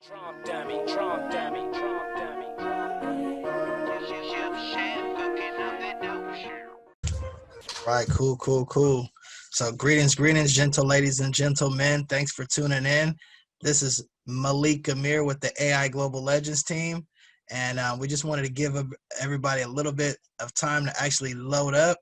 Trump dummy, Trump dummy, Trump dummy. Right, cool. So greetings, gentle ladies and gentlemen. Thanks for tuning in. This is Malik Amir with the AI Global Legends team. And we just wanted to give everybody a little bit of time to actually load up.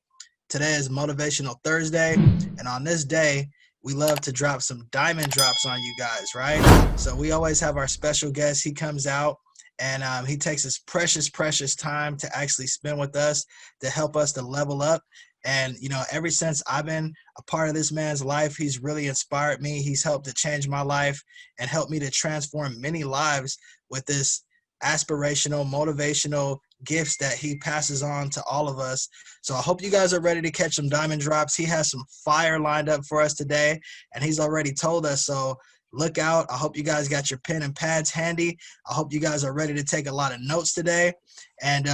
Today is Motivational Thursday. And on this day, we love to drop some diamond drops on you guys, right? So we always have our special guest. He comes out and he takes his precious time to actually spend with us to help us to level up. And, you know, ever since I've been a part of this man's life, he's really inspired me. He's helped to change my life and helped me to transform many lives with this aspirational, motivational gifts that he passes on to all of us. So I hope you guys are ready to catch some diamond drops. He has some fire lined up for us today, and he's already told us. So look out. I hope you guys got your pen and pads handy. I hope you guys are ready to take a lot of notes today. And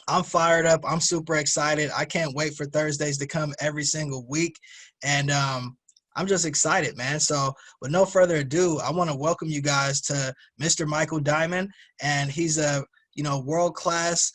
I'm fired up. I'm super excited. I can't wait for Thursdays to come every single week. And I'm just excited, man. So with no further ado, I want to welcome you guys to Mr. Michael Diamond. And he's a, world-class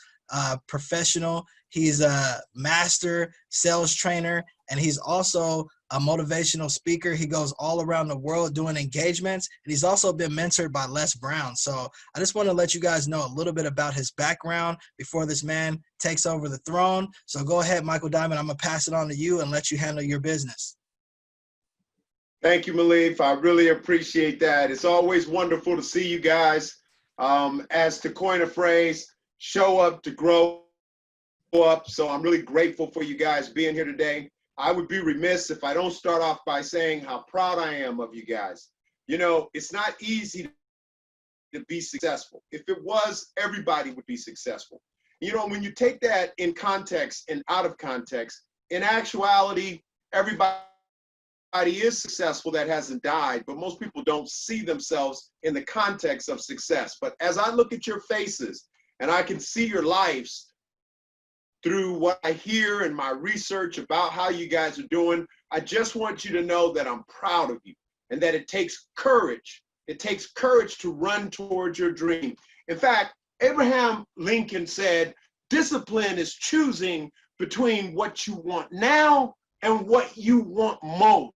professional. He's a master sales trainer, and he's also a motivational speaker. He goes all around the world doing engagements, and he's also been mentored by Les Brown. So I just want to let you guys know a little bit about his background before this man takes over the throne. So go ahead, Michael Diamond. I'm going to pass it on to you and let you handle your business. Thank you, Malik. I really appreciate that. It's always wonderful to see you guys. As to coin a phrase, show up to grow up. So I'm really grateful for you guys being here today. I would be remiss if I don't start off by saying how proud I am of you guys. You know, it's not easy to be successful. If it was, everybody would be successful. You know, when you take that in context and out of context, in actuality, everybody is successful that hasn't died, but most people don't see themselves in the context of success. But as I look at your faces and I can see your lives through what I hear and my research about how you guys are doing, I just want you to know that I'm proud of you and that it takes courage. It takes courage to run towards your dream. In fact, Abraham Lincoln said, discipline is choosing between what you want now and what you want most.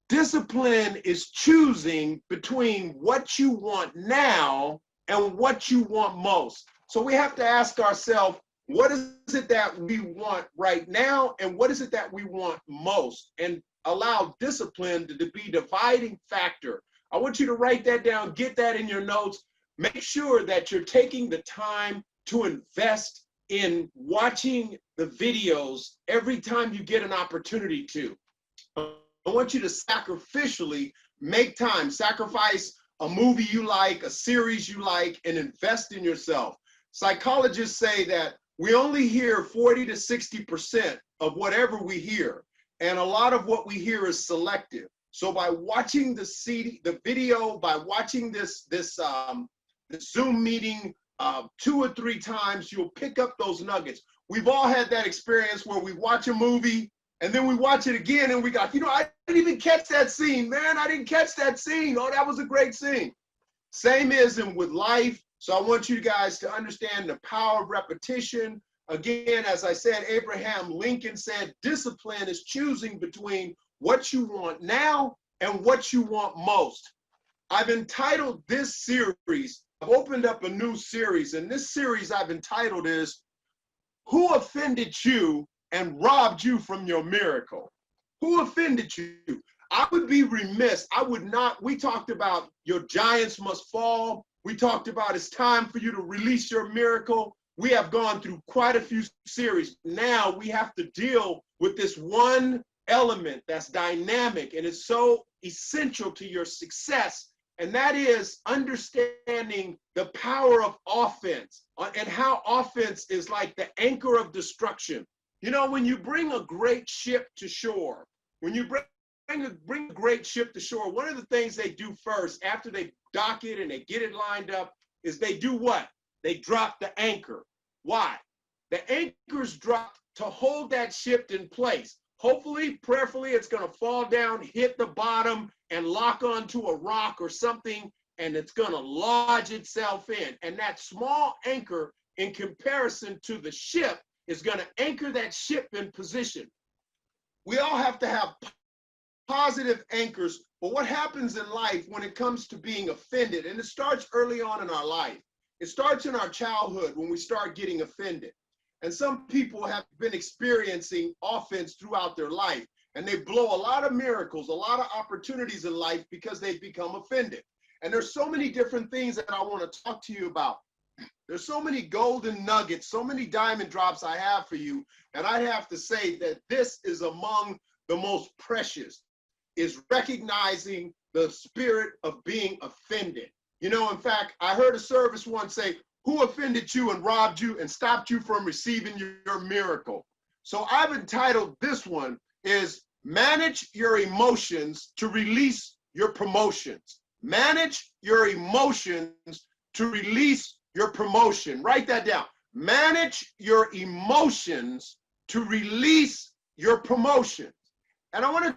Discipline is choosing between what you want now and what you want most. So we have to ask ourselves, what is it that we want right now and what is it that we want most? And allow discipline to be dividing factor. I want you to write that down, get that in your notes. Make sure that you're taking the time to invest in watching the videos every time you get an opportunity to. I want you to sacrificially make time, sacrifice a movie you like, a series you like, and invest in yourself. Psychologists say that we only hear 40 to 60% of whatever we hear, and a lot of what we hear is selective. So by watching the video, by watching this Zoom meeting 2 or 3 times, you'll pick up those nuggets. We've all had that experience where we watch a movie and then we watch it again and we got, I didn't even catch that scene, man. I didn't catch that scene. Oh, that was a great scene. Same is with life. So I want you guys to understand the power of repetition. Again, as I said, Abraham Lincoln said, discipline is choosing between what you want now and what you want most. I've entitled this series, I've opened up a new series, and this series I've entitled is, Who Offended You and Robbed You from Your Miracle? Who offended you? I would be remiss, we talked about your giants must fall. We talked about it's time for you to release your miracle. We have gone through quite a few series. Now we have to deal with this one element that's dynamic and is so essential to your success. And that is understanding the power of offense and how offense is like the anchor of destruction. You know, when you bring a great ship to shore, when you bring a great ship to shore, one of the things they do first after they dock it and they get it lined up is they do what? They drop the anchor. Why? The anchor's dropped to hold that ship in place. Hopefully, prayerfully, it's going to fall down, hit the bottom, and lock onto a rock or something and it's going to lodge itself in. And that small anchor, in comparison to the ship, is going to anchor that ship in position. We all have to have positive anchors, but what happens in life when it comes to being offended, and it starts early on in our life. It starts in our childhood when we start getting offended. And some people have been experiencing offense throughout their life, and they blow a lot of miracles, a lot of opportunities in life because they've become offended. And there's so many different things that I want to talk to you about. There's so many golden nuggets, so many diamond drops I have for you. And I have to say that this is among the most precious, is recognizing the spirit of being offended. You know, in fact, I heard a service once say, who offended you and robbed you and stopped you from receiving your miracle? So I've entitled this one is Manage Your Emotions to Release Your Promotions. Manage your emotions to release your promotion. Write that down. Manage your emotions to release your promotion. And I want to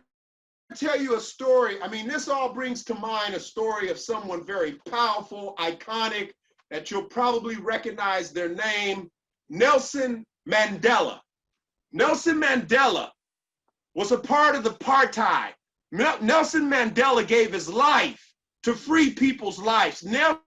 tell you a story. I mean, this all brings to mind a story of someone very powerful, iconic, that you'll probably recognize their name, Nelson Mandela. Nelson Mandela was a part of the apartheid. Nelson Mandela gave his life to free people's lives. Nelson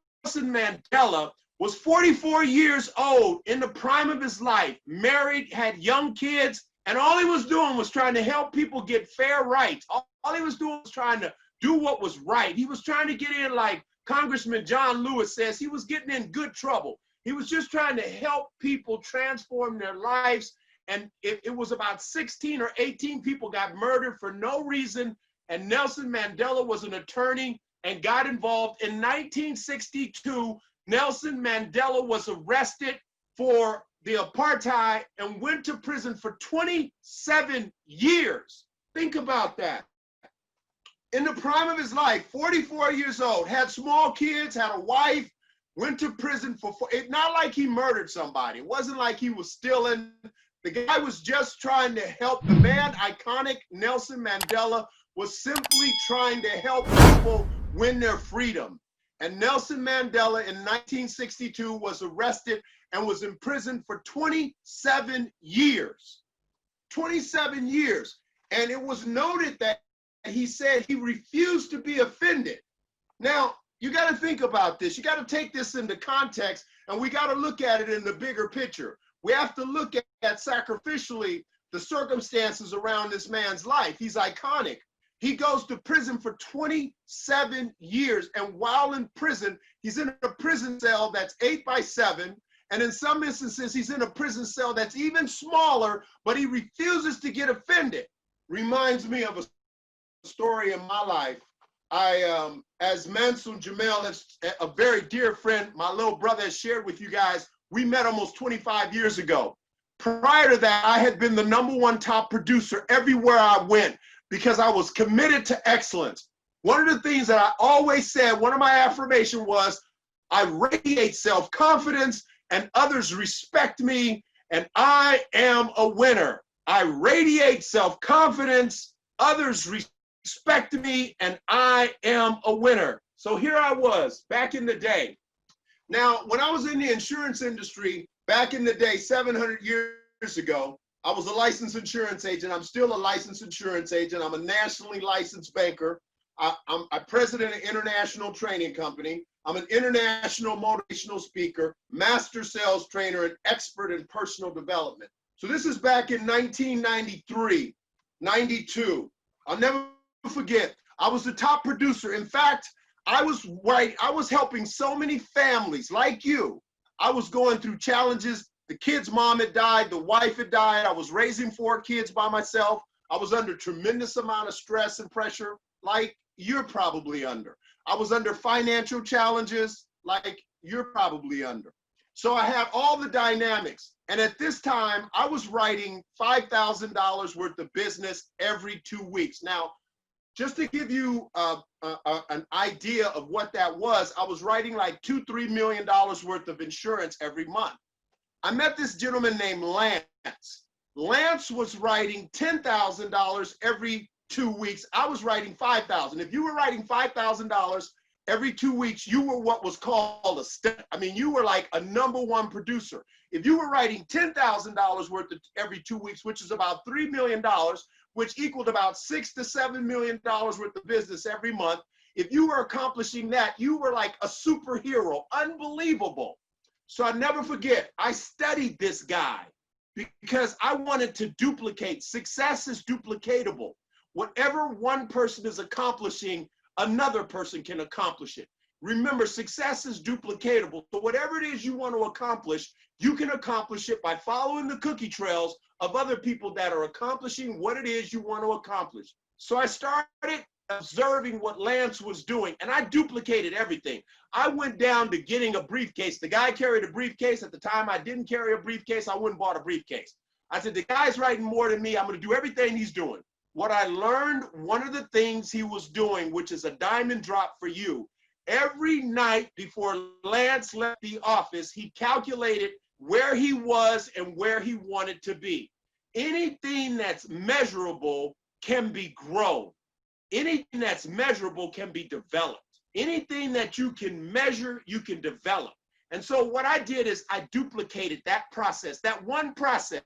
Mandela was 44 years old, in the prime of his life, married, had young kids, and all he was doing was trying to help people get fair rights. All he was doing was trying to do what was right. He was trying to get in, like Congressman John Lewis says, he was getting in good trouble. He was just trying to help people transform their lives. And it was about 16 or 18 people got murdered for no reason. And Nelson Mandela was an attorney and got involved. In 1962, Nelson Mandela was arrested for the apartheid and went to prison for 27 years. Think about that. In the prime of his life, 44 years old, had small kids, had a wife, went to prison for, it's not like he murdered somebody. It wasn't like he was stealing. The guy was just trying to help. The man, iconic Nelson Mandela, was simply trying to help people win their freedom. And Nelson Mandela in 1962 was arrested and was in prison for 27 years. 27 years. And it was noted that he said he refused to be offended. Now, you got to think about this. You got to take this into context, and we got to look at it in the bigger picture. We have to look at sacrificially the circumstances around this man's life. He's iconic. He goes to prison for 27 years, and while in prison, he's in a prison cell that's 8 by 7, and in some instances, he's in a prison cell that's even smaller, but he refuses to get offended. Reminds me of a story in my life. As Mansour Jamel, a very dear friend, my little brother, has shared with you guys, we met almost 25 years ago. Prior to that, I had been the #1 top producer everywhere I went because I was committed to excellence. One of the things that I always said, one of my affirmations was, I radiate self-confidence and others respect me, and I am a winner. I radiate self-confidence, others respect me, and I am a winner. So here I was back in the day. Now, when I was in the insurance industry back in the day, 700 years ago, I was a licensed insurance agent. I'm still a licensed insurance agent. I'm a nationally licensed banker. I'm president of an international training company. I'm an international motivational speaker, master sales trainer, and expert in personal development. So this is back in 1993, 92. I'll never forget, I was the top producer. In fact, I was helping so many families like you. I was going through challenges. The kid's mom had died, the wife had died. I was raising 4 kids by myself. I was under tremendous amount of stress and pressure, like you're probably under. I was under financial challenges, like you're probably under. So I had all the dynamics. And at this time, I was writing $5,000 worth of business every 2 weeks. Now, just to give you an idea of what that was, I was writing like $2-3 million worth of insurance every month. I met this gentleman named Lance. Lance was writing $10,000 every 2 weeks. I was writing $5,000. If you were writing $5,000 every 2 weeks, you were what was called a stud. I mean, you were like a #1 producer. If you were writing $10,000 worth of every 2 weeks, which is about $3 million, which equaled about $6 to $7 million worth of business every month, if you were accomplishing that, you were like a superhero, unbelievable. So I never forget, I studied this guy because I wanted to duplicate. Success is duplicatable. Whatever one person is accomplishing, another person can accomplish it. Remember, success is duplicatable. So whatever it is you want to accomplish, you can accomplish it by following the cookie trails of other people that are accomplishing what it is you want to accomplish. So I started observing what Lance was doing, and I duplicated everything. I went down to getting a briefcase. The guy carried a briefcase. At the time, I didn't carry a briefcase. I went and bought a briefcase. I said, the guy's writing more than me. I'm going to do everything he's doing. What I learned, one of the things he was doing, which is a diamond drop for you, every night before Lance left the office, he calculated where he was and where he wanted to be. Anything that's measurable can be grown. Anything that's measurable can be developed. Anything that you can measure, you can develop. And so what I did is I duplicated that process, that one process.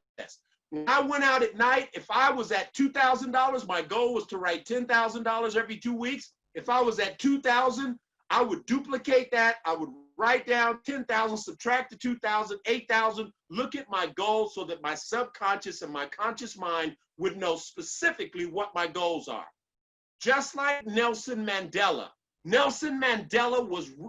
When I went out at night, if I was at $2,000, my goal was to write $10,000 every 2 weeks. If I was at 2,000, I would duplicate that. I would write down 10,000, subtract the 2,000, 8,000, look at my goals so that my subconscious and my conscious mind would know specifically what my goals are. Just like Nelson Mandela. Nelson Mandela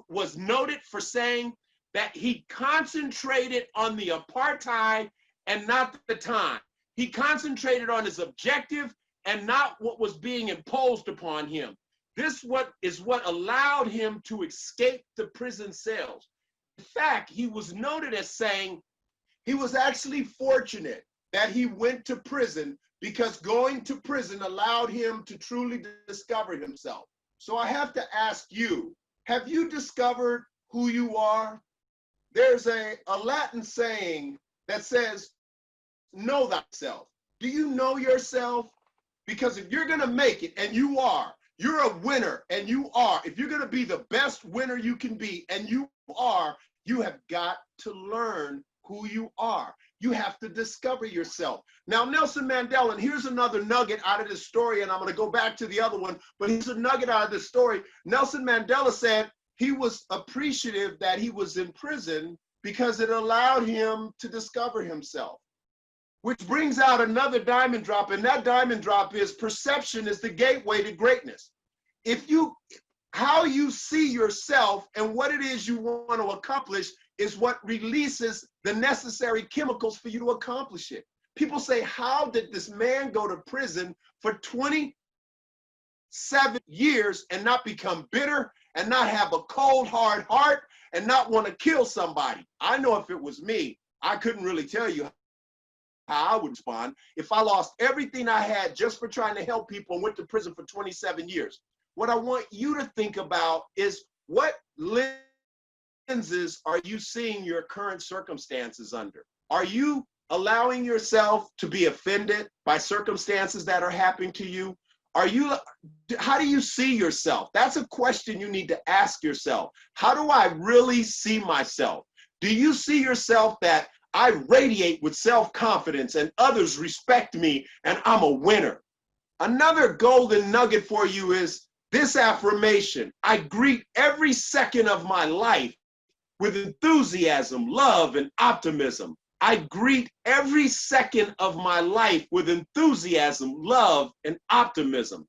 was noted for saying that he concentrated on the apartheid and not the time. He concentrated on his objective and not what was being imposed upon him. This is what allowed him to escape the prison cells. In fact, he was noted as saying he was actually fortunate that he went to prison because going to prison allowed him to truly discover himself. So I have to ask you, have you discovered who you are? There's a Latin saying that says, know thyself. Do you know yourself? Because if you're gonna make it, and you are, you're a winner, and you are, if you're gonna be the best winner you can be, and you are, you have got to learn who you are. You have to discover yourself. Now, Nelson Mandela, and here's another nugget out of this story, and I'm gonna go back to the other one, but here's a nugget out of this story. Nelson Mandela said he was appreciative that he was in prison because it allowed him to discover himself. Which brings out another diamond drop, and that diamond drop is perception is the gateway to greatness. How you see yourself and what it is you want to accomplish is what releases the necessary chemicals for you to accomplish it. People say, how did this man go to prison for 27 years and not become bitter and not have a cold, hard heart and not want to kill somebody? I know if it was me, I couldn't really tell you how I would respond if I lost everything I had just for trying to help people and went to prison for 27 years. What I want you to think about is what lenses are you seeing your current circumstances under? Are you allowing yourself to be offended by circumstances that are happening to you? How do you see yourself? That's a question you need to ask yourself. How do I really see myself? Do you see yourself that I radiate with self-confidence and others respect me and I'm a winner? Another golden nugget for you is this affirmation. I greet every second of my life with enthusiasm, love, and optimism. I greet every second of my life with enthusiasm, love, and optimism.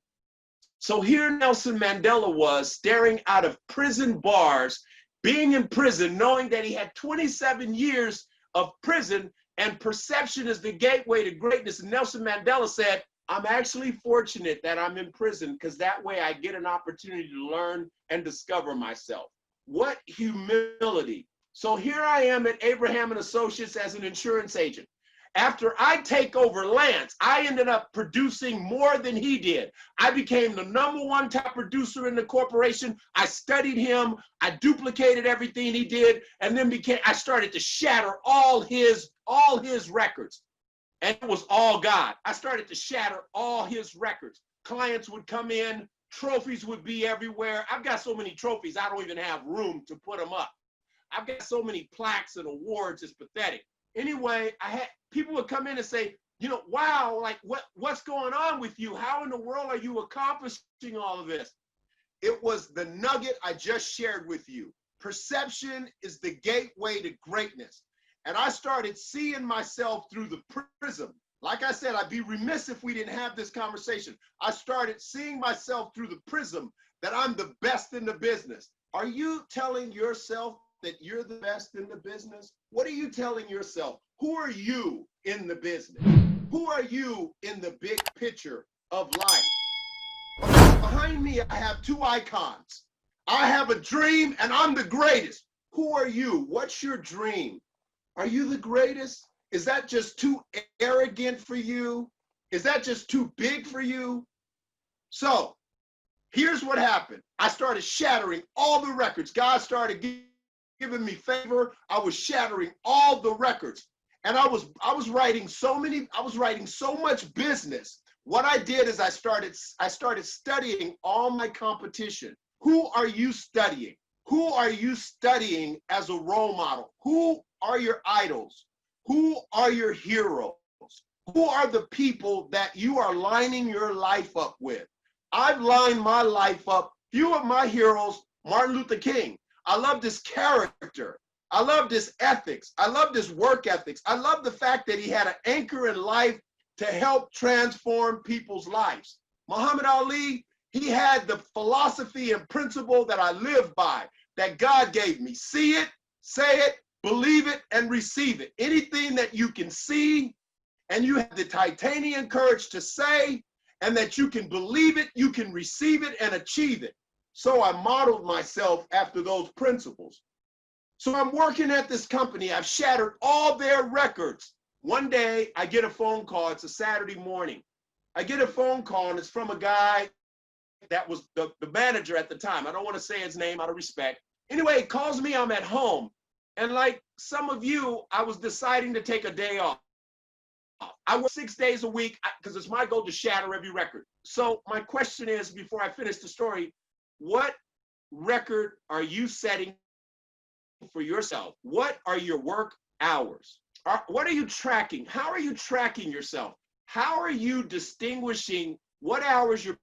So here Nelson Mandela was staring out of prison bars, being in prison, knowing that he had 27 years of prison, and perception is the gateway to greatness. And Nelson Mandela said, I'm actually fortunate that I'm in prison because that way I get an opportunity to learn and discover myself. What humility. So here I am at Abraham and Associates as an insurance agent. After I take over Lance, I ended up producing more than he did. I became the #1 top producer in the corporation. I studied him. I duplicated everything he did, and then I started to shatter all his records. And it was all God. I started to shatter all his records. Clients would come in Trophies would be everywhere. I've got so many trophies, I don't even have room to put them up. I've got so many plaques and awards, it's pathetic. Anyway, people would come in and say, you know, wow, like what's going on with you? How in the world are you accomplishing all of this? It was the nugget I just shared with you. Perception is the gateway to greatness. And I started seeing myself through the prism. Like I said, I'd be remiss if we didn't have this conversation. I started seeing myself through the prism that I'm the best in the business. Are you telling yourself that you're the best in the business? What are you telling yourself? Who are you in the business? Who are you in the big picture of life? Behind me, I have two icons. I have a dream and I'm the greatest. Who are you? What's your dream? Are you the greatest? Is that just too arrogant for you? Is that just too big for you? So here's what happened. I started shattering all the records. God started giving me favor. I was shattering all the records. And I was writing so much business. What I did is I started studying all my competition. Who are you studying? Who are you studying as a role model? Who are your idols? Who are your heroes? Who are the people that you are lining your life up with? I've lined my life up. Few of my heroes, Martin Luther King. I love this character. I love this ethics. I love this work ethics. I love the fact that he had an anchor in life to help transform people's lives. Muhammad Ali, he had the philosophy and principle that I live by, that God gave me. See it, say it, believe it, and receive it. Anything that you can see and you have the titanium courage to say, and that you can believe it, you can receive it and achieve it. So I modeled myself after those principles. So I'm working at this company. I've shattered all their records. One day I get a phone call. It's a Saturday morning. I get a phone call and it's from a guy that was the manager at the time. I don't want to say his name out of respect. Anyway, he calls me. I'm at home. And like some of you, I was deciding to take a day off. I work 6 days a week because it's my goal to shatter every record. So my question is, before I finish the story, what record are you setting for yourself? What are your work hours? What are you tracking? How are you tracking yourself? How are you distinguishing what hours you're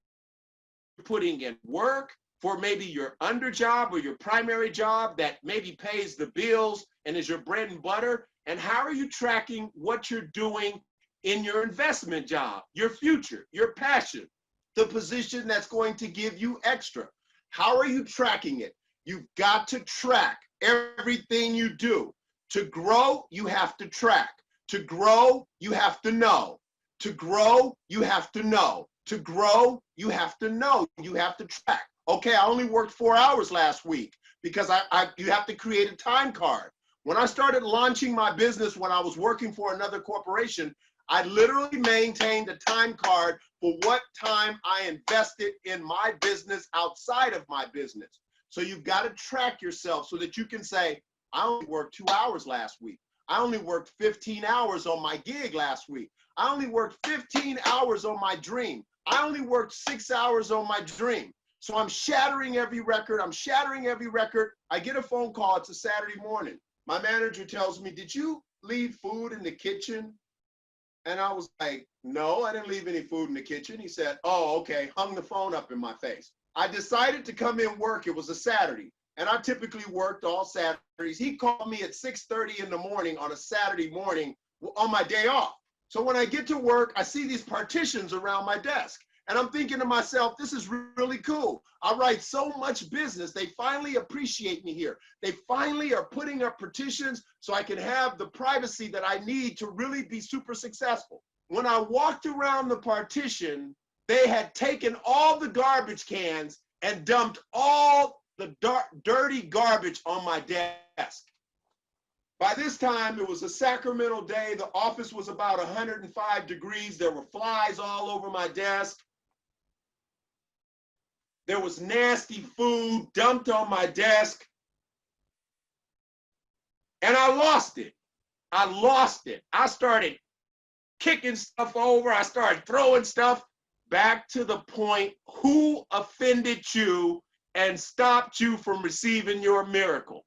putting in work for maybe your under job or your primary job that maybe pays the bills and is your bread and butter? And how are you tracking what you're doing in your investment job, your future, your passion, the position that's going to give you extra? How are you tracking it? You've got to track everything you do. To grow, you have to track. To grow, you have to know. To grow, you have to know. To grow, you have to know. You have to track. Okay, I only worked 4 hours last week because you have to create a time card. When I started launching my business when I was working for another corporation, I literally maintained a time card for what time I invested in my business outside of my business. So you've got to track yourself so that you can say, I only worked 2 hours last week. I only worked 15 hours on my gig last week. I only worked 15 hours on my dream. I only worked 6 hours on my dream. So I'm shattering every record. I'm shattering every record. I get a phone call. It's a Saturday morning. My manager tells me, did you leave food in the kitchen? And I was like, no, I didn't leave any food in the kitchen. He said, oh, okay, hung the phone up in my face. I decided to come in work. It was a Saturday, and I typically worked all Saturdays. He called me at 6:30 in the morning on a Saturday morning on my day off. So when I get to work, I see these partitions around my desk, and I'm thinking to myself, this is really cool. I write so much business. They finally appreciate me here. They finally are putting up partitions so I can have the privacy that I need to really be super successful. When I walked around the partition, they had taken all the garbage cans and dumped all the dirty garbage on my desk. By this time, it was a Sacramento day. The office was about 105 degrees. There were flies all over my desk. There was nasty food dumped on my desk. And I lost it. I lost it. I started kicking stuff over. I started throwing stuff. back to the point, who offended you and stopped you from receiving your miracle?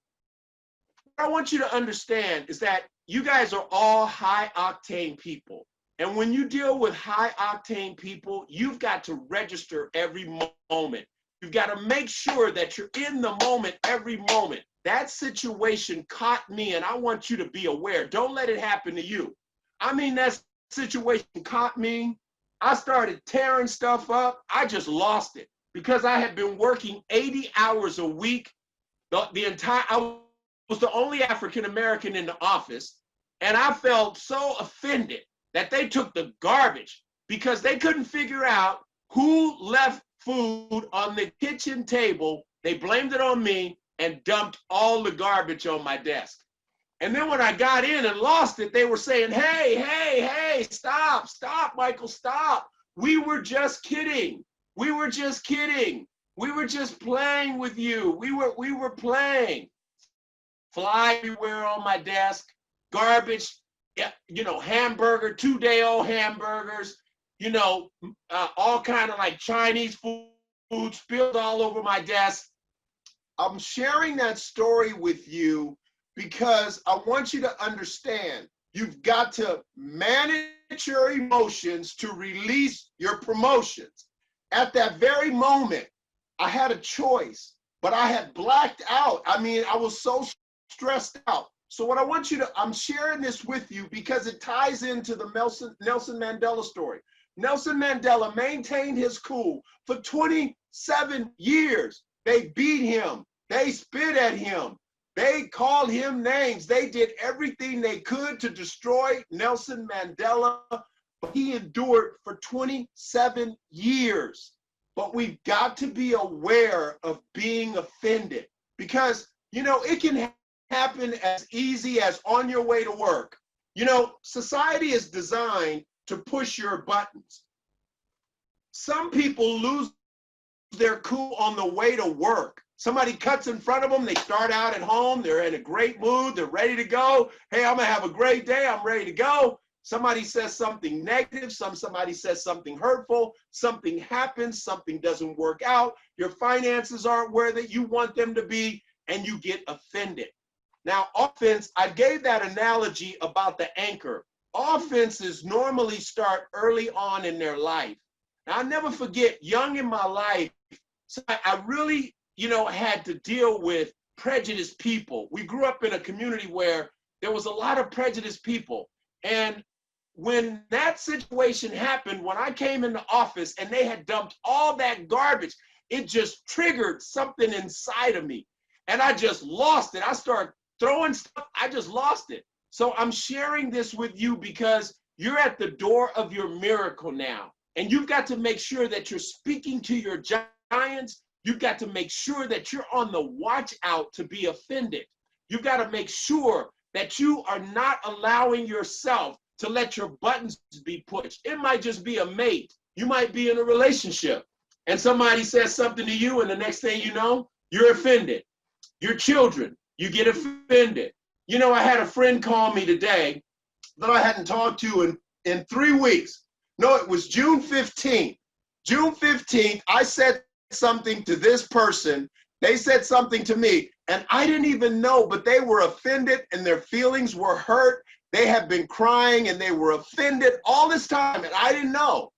What I want you to understand is that you guys are all high octane people. And when you deal with high octane people, you've got to register every moment. You've got to make sure that you're in the moment every moment. That situation caught me, and I want you to be aware. Don't let it happen to you. I mean, that situation caught me. I started tearing stuff up. I just lost it because I had been working 80 hours a week. I was the only African American in the office, and I felt so offended that they took the garbage because they couldn't figure out who left food on the kitchen table. They blamed it on me and dumped all the garbage on my desk. And then when I got in and lost it, they were saying, hey, stop, Michael, stop. We were just kidding. We were just kidding. We were just playing with you. We were playing. Fly everywhere on my desk, garbage, hamburger, 2-day-old hamburgers, all kind of like Chinese food spilled all over my desk. I'm sharing that story with you because I want you to understand you've got to manage your emotions to release your promotions. At that very moment, I had a choice, but I had blacked out. I mean, I was so stressed out. So what I want you to, I'm sharing this with you because it ties into the Nelson Mandela story. Nelson Mandela maintained his cool for 27 years. They beat him. They spit at him. They called him names. They did everything they could to destroy Nelson Mandela. But he endured for 27 years. But we've got to be aware of being offended because, it can happen as easy as on your way to work. Society is designed to push your buttons. Some people lose their cool on the way to work. Somebody cuts in front of them. They start out at home. They're in a great mood. They're ready to go. Hey, I'm going to have a great day. I'm ready to go. Somebody says something negative. Somebody says something hurtful. Something happens. Something doesn't work out. Your finances aren't where that you want them to be, and you get offended. Now, offense, I gave that analogy about the anchor. Offenses normally start early on in their life. Now, I'll never forget, young in my life, so I really, had to deal with prejudiced people. We grew up in a community where there was a lot of prejudiced people. And when that situation happened, when I came in the office and they had dumped all that garbage, it just triggered something inside of me. And I just lost it. I started throwing stuff. I just lost it. So I'm sharing this with you because you're at the door of your miracle now. And you've got to make sure that you're speaking to your giants. You've got to make sure that you're on the watch out to be offended. You've got to make sure that you are not allowing yourself to let your buttons be pushed. It might just be a mate. You might be in a relationship and somebody says something to you and the next thing you know, you're offended. Your children, you get offended. I had a friend call me today that I hadn't talked to in 3 weeks. No, it was June 15th. June 15th, I said something to this person. They said something to me, and I didn't even know, but they were offended and their feelings were hurt. They had been crying and they were offended all this time, and I didn't know.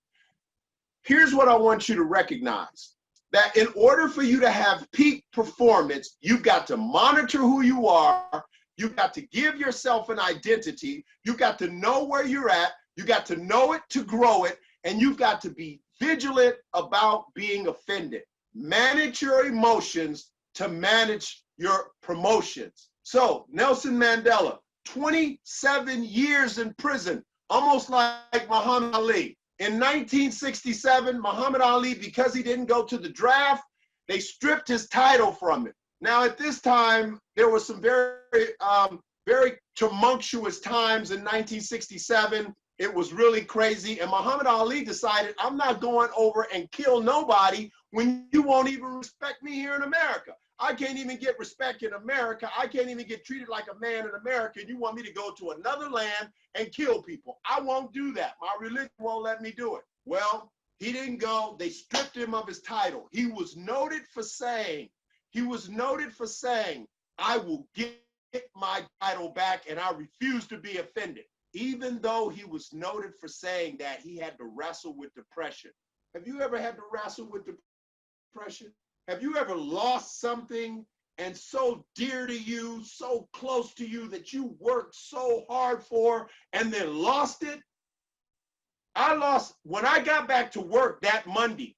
Here's what I want you to recognize. That in order for you to have peak performance, you've got to monitor who you are. You've got to give yourself an identity. You've got to know where you're at. You got to know it to grow it. And you've got to be vigilant about being offended. Manage your emotions to manage your promotions. So Nelson Mandela, 27 years in prison, almost like Muhammad Ali. In 1967, Muhammad Ali, because he didn't go to the draft, they stripped his title from him. Now, at this time, there was some very tumultuous times in 1967. It was really crazy. And Muhammad Ali decided, I'm not going over and kill nobody when you won't even respect me here in America. I can't even get respect in America. I can't even get treated like a man in America. And you want me to go to another land and kill people. I won't do that. My religion won't let me do it. Well, He didn't go. They stripped him of his title. He was noted for saying, I will get my title back and I refuse to be offended. Even though he was noted for saying that, he had to wrestle with depression. Have you ever had to wrestle with depression? Have you ever lost something and so dear to you, so close to you that you worked so hard for and then lost it? When I got back to work that Monday,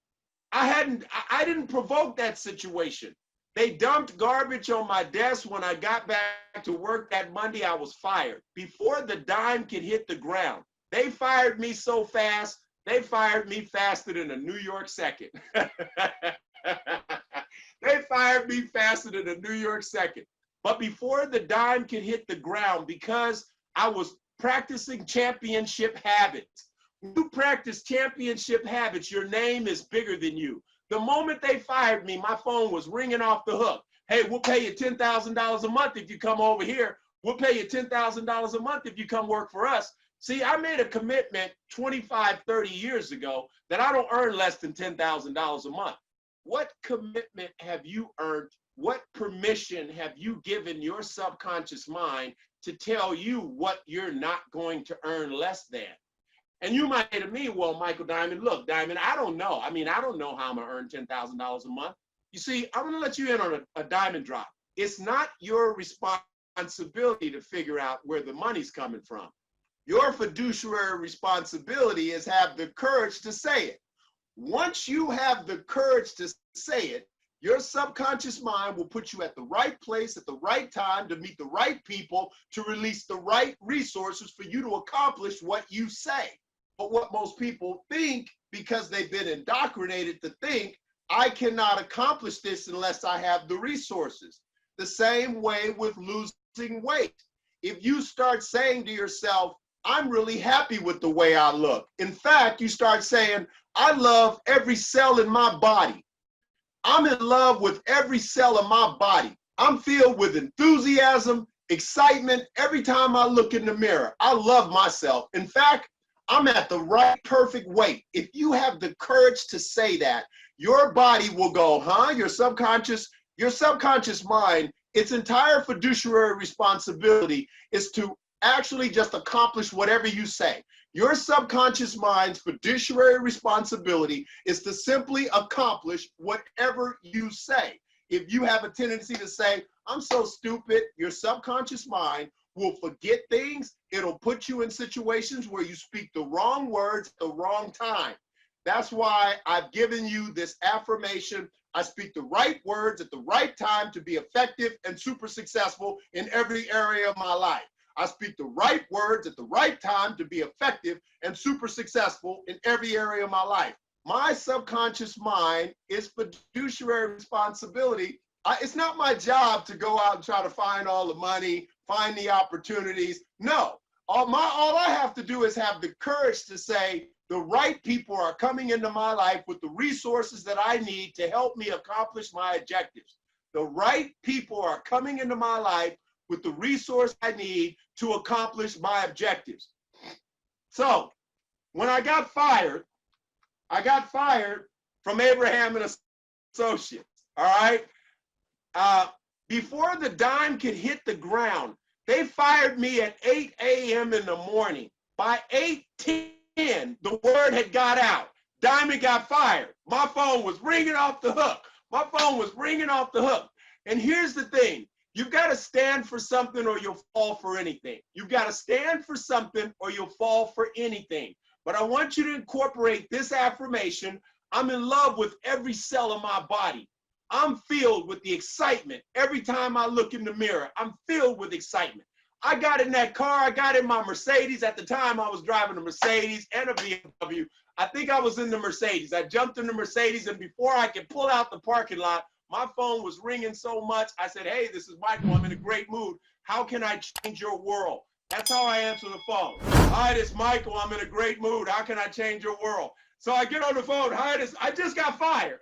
I didn't provoke that situation. They dumped garbage on my desk. When I got back to work that Monday, I was fired. Before the dime could hit the ground, they fired me so fast, they fired me faster than a New York second. They fired me faster than a New York second. But before the dime could hit the ground, because I was practicing championship habits. When you practice championship habits, your name is bigger than you. The moment they fired me, my phone was ringing off the hook. Hey, we'll pay you $10,000 a month if you come over here. We'll pay you $10,000 a month if you come work for us. See, I made a commitment 25, 30 years ago that I don't earn less than $10,000 a month. What commitment have you earned? What permission have you given your subconscious mind to tell you what you're not going to earn less than? And you might say to me, well, Michael Diamond, look, Diamond, I don't know. I don't know how I'm going to earn $10,000 a month. You see, I'm going to let you in on a diamond drop. It's not your responsibility to figure out where the money's coming from. Your fiduciary responsibility is have the courage to say it. Once you have the courage to say it, your subconscious mind will put you at the right place at the right time to meet the right people, to release the right resources for you to accomplish what you say. But what most people think, because they've been indoctrinated to think, I cannot accomplish this unless I have the resources. The same way with losing weight. If you start saying to yourself, I'm really happy with the way I look. In fact, you start saying, I love every cell in my body. I'm in love with every cell of my body. I'm filled with enthusiasm, excitement every time I look in the mirror. I love myself. In fact, I'm at the right perfect weight. If you have the courage to say that, your body will go, huh? Your subconscious mind, its entire fiduciary responsibility is to actually just accomplish whatever you say. Your subconscious mind's fiduciary responsibility is to simply accomplish whatever you say. If you have a tendency to say, I'm so stupid, your subconscious mind will forget things. It'll put you in situations where you speak the wrong words at the wrong time. That's why I've given you this affirmation. I speak the right words at the right time to be effective and super successful in every area of my life. I speak the right words at the right time to be effective and super successful in every area of my life. My subconscious mind is fiduciary responsibility. It's not my job to go out and try to find all the money, find the opportunities. No, all I have to do is have the courage to say the right people are coming into my life with the resources that I need to help me accomplish my objectives. The right people are coming into my life with the resource I need to accomplish my objectives. So when I got fired from Abraham and Associates, all right? Before the dime could hit the ground, they fired me at 8 a.m. in the morning. By 8:10, the word had got out. Diamond got fired. My phone was ringing off the hook. And here's the thing. You've got to stand for something or you'll fall for anything. You've got to stand for something or you'll fall for anything. But I want you to incorporate this affirmation. I'm in love with every cell of my body. I'm filled with the excitement. Every time I look in the mirror, I'm filled with excitement. I got in that car. I got in my Mercedes. At the time, I was driving a Mercedes and a BMW. I think I was in the Mercedes. I jumped in the Mercedes, and before I could pull out the parking lot, my phone was ringing so much. I said, hey, this is Michael. I'm in a great mood. How can I change your world? That's how I answer the phone. Hi, this is Michael. I'm in a great mood. How can I change your world? So I get on the phone. Hi, I just got fired.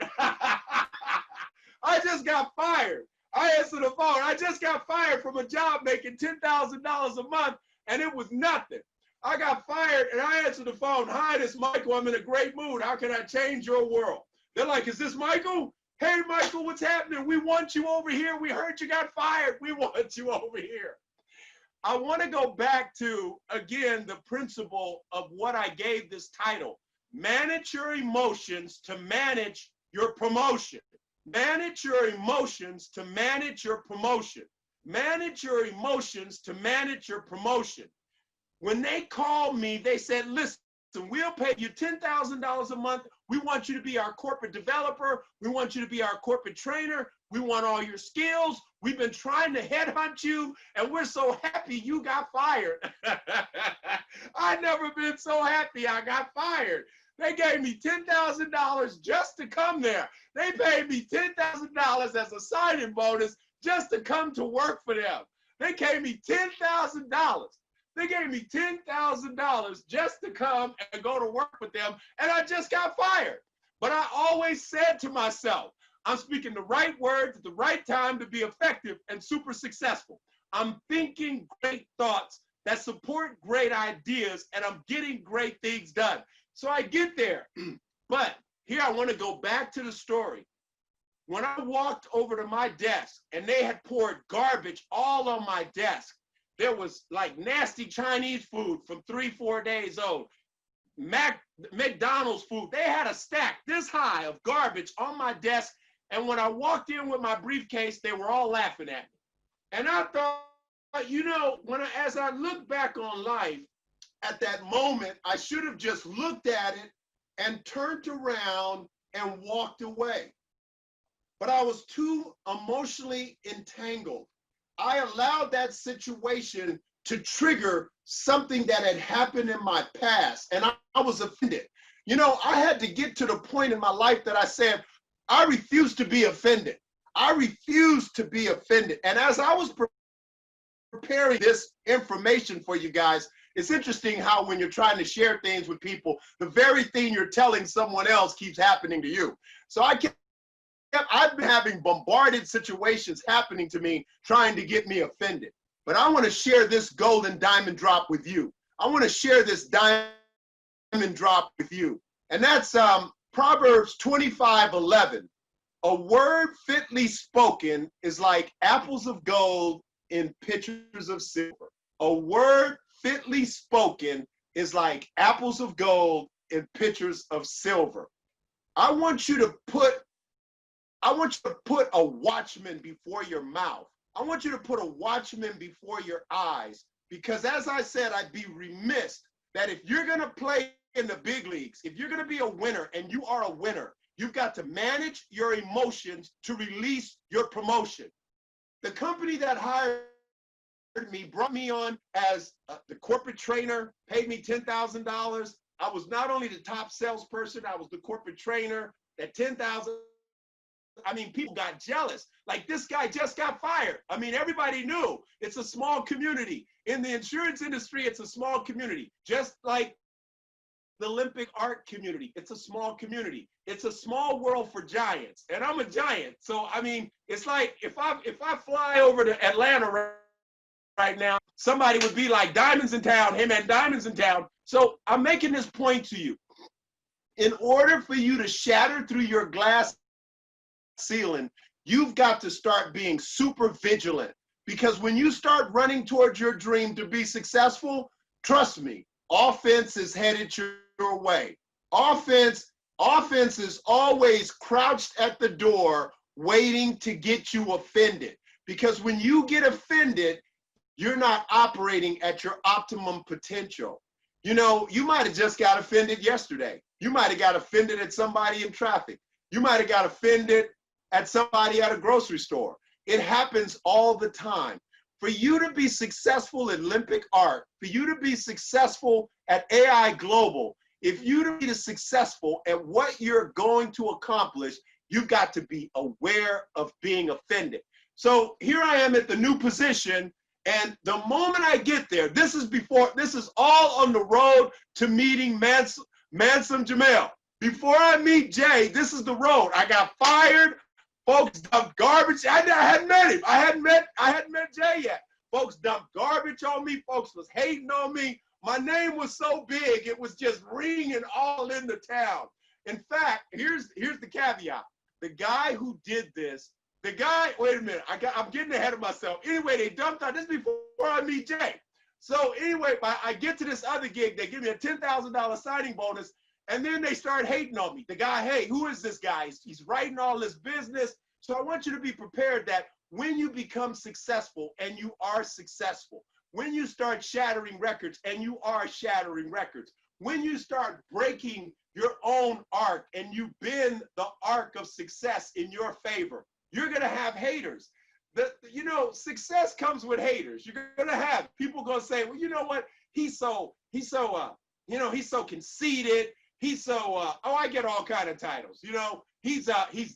I just got fired. I answer the phone. I just got fired from a job making $10,000 a month, and it was nothing. I got fired and I answered the phone. Hi, this is Michael. I'm in a great mood. How can I change your world? They're like, is this Michael? Hey, Michael, what's happening? We want you over here. We heard you got fired. We want you over here. I want to go back to, again, the principle of what I gave this title. Manage your emotions to manage your promotion. Manage your emotions to manage your promotion. Manage your emotions to manage your promotion. When they called me, they said, listen, we'll pay you $10,000 a month. We want you to be our corporate developer. We want you to be our corporate trainer. We want all your skills. We've been trying to headhunt you, and we're so happy you got fired. I've never been so happy I got fired. They gave me $10,000 just to come there. They paid me $10,000 as a signing bonus just to come to work for them. They gave me $10,000. They gave me $10,000 just to come and go to work with them, and I just got fired. But I always said to myself, I'm speaking the right words at the right time to be effective and super successful. I'm thinking great thoughts that support great ideas, and I'm getting great things done. So I get there. But here I want to go back to the story. When I walked over to my desk and they had poured garbage all on my desk, there was like nasty Chinese food from 3-4 days old, McDonald's food. They had a stack this high of garbage on my desk. And when I walked in with my briefcase, they were all laughing at me. And I thought, you know, as I look back on life, at that moment, I should have just looked at it and turned around and walked away. But I was too emotionally entangled. I allowed that situation to trigger something that had happened in my past, and I was offended. You know, I had to get to the point in my life that I said, I refuse to be offended. I refuse to be offended. And as I was preparing this information for you guys, it's interesting how when you're trying to share things with people, the very thing you're telling someone else keeps happening to you. So I've been having bombarded situations happening to me trying to get me offended. But I want to share this golden diamond drop with you. I want to share this diamond drop with you. And that's Proverbs 25:11. A word fitly spoken is like apples of gold in pitchers of silver. A word fitly spoken is like apples of gold in pitchers of silver. I want you to put a watchman before your mouth. I want you to put a watchman before your eyes, because as I said, I'd be remiss that if you're going to play in the big leagues, if you're going to be a winner, and you are a winner, you've got to manage your emotions to release your promotion. The company that hired me brought me on as the corporate trainer, paid me $10,000. I was not only the top salesperson, I was the corporate trainer. At $10,000, I mean, people got jealous. Like, this guy just got fired. I mean, everybody knew. It's a small community. In the insurance industry, it's a small community. Just like the Olympic art community, it's a small community. It's a small world for giants, and I'm a giant. So, I mean, it's like if I fly over to Atlanta right now, somebody would be like, Diamonds in town. Hey, man, Diamonds in town. So I'm making this point to you. In order for you to shatter through your glass ceiling, you've got to start being super vigilant, because when you start running towards your dream to be successful, trust me, offense is headed your way. Offense is always crouched at the door waiting to get you offended, because when you get offended, you're not operating at your optimum potential. You know, you might have just got offended yesterday. You might have got offended at somebody in traffic. You might have got offended at somebody at a grocery store. It happens all the time. For you to be successful in Olympic art, for you to be successful at AI Global, if you to be successful at what you're going to accomplish, you've got to be aware of being offended. So here I am at the new position, and the moment I get there, this is all on the road to meeting Mansom Jamel. Before I meet Jay, this is the road. I got fired. Folks dumped garbage. I hadn't met him. I hadn't met Jay yet. Folks dumped garbage on me. Folks was hating on me. My name was so big, it was just ringing all in the town. In fact, here's the caveat. The guy who did this, wait a minute, I'm getting ahead of myself. Anyway, they dumped out, this is before I meet Jay. So anyway, I get to this other gig, they give me a $10,000 signing bonus, and then they start hating on me. The guy, hey, who is this guy? He's writing all this business. So I want you to be prepared that when you become successful, and you are successful, when you start shattering records, and you are shattering records, when you start breaking your own arc and you bend the arc of success in your favor, you're gonna have haters. Success comes with haters. You're gonna have people gonna say, well, you know what? He's so conceited. He's so, I get all kind of titles. He's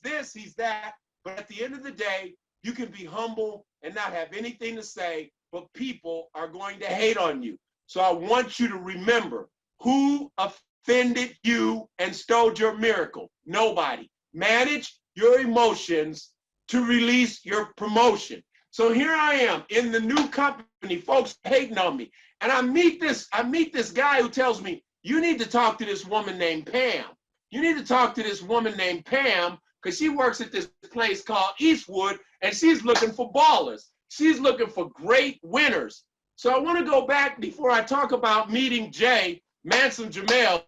this, he's that. But at the end of the day, you can be humble and not have anything to say, but people are going to hate on you. So I want you to remember, who offended you and stole your miracle? Nobody. Manage your emotions to release your promotion. So here I am in the new company, folks hating on me. And I meet this guy who tells me, you need to talk to this woman named Pam. You need to talk to this woman named Pam because she works at this place called Eastwood, and she's looking for ballers. She's looking for great winners. So I want to go back before I talk about meeting Jay, Manson Jamel.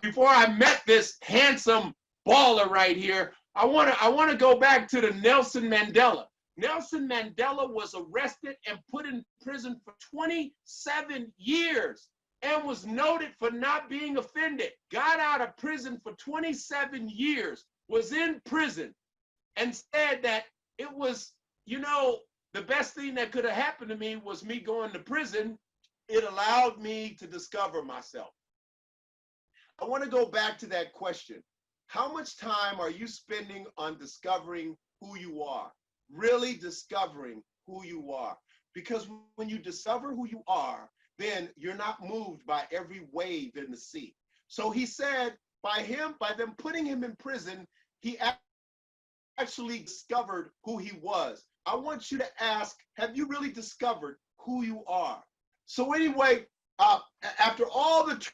Before I met this handsome baller right here, I want to go back to the Nelson Mandela. Nelson Mandela was arrested and put in prison for 27 years and was noted for not being offended. Got out of prison for 27 years, was in prison, and said that it was, the best thing that could have happened to me was me going to prison. It allowed me to discover myself. I want to go back to that question. How much time are you spending on discovering who you are? Really discovering who you are. Because when you discover who you are, then you're not moved by every wave in the sea. So he said, by them putting him in prison, he actually discovered who he was. I want you to ask, have you really discovered who you are? So anyway, after all the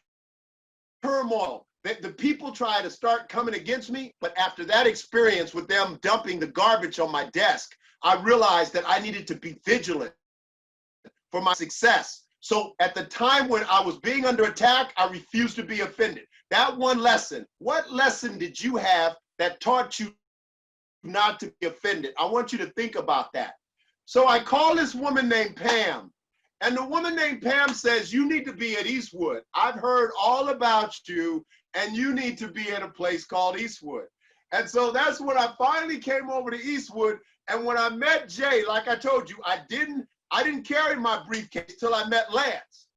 turmoil, the people try to start coming against me, but after that experience with them dumping the garbage on my desk, I realized that I needed to be vigilant for my success. So at the time when I was being under attack, I refused to be offended. That one lesson, what lesson did you have that taught you not to be offended? I want you to think about that. So I call this woman named Pam, and the woman named Pam says, you need to be at Eastwood. I've heard all about you, and you need to be at a place called Eastwood. And so that's when I finally came over to Eastwood. And when I met Jay, like I told you, I didn't carry my briefcase till I met Lance.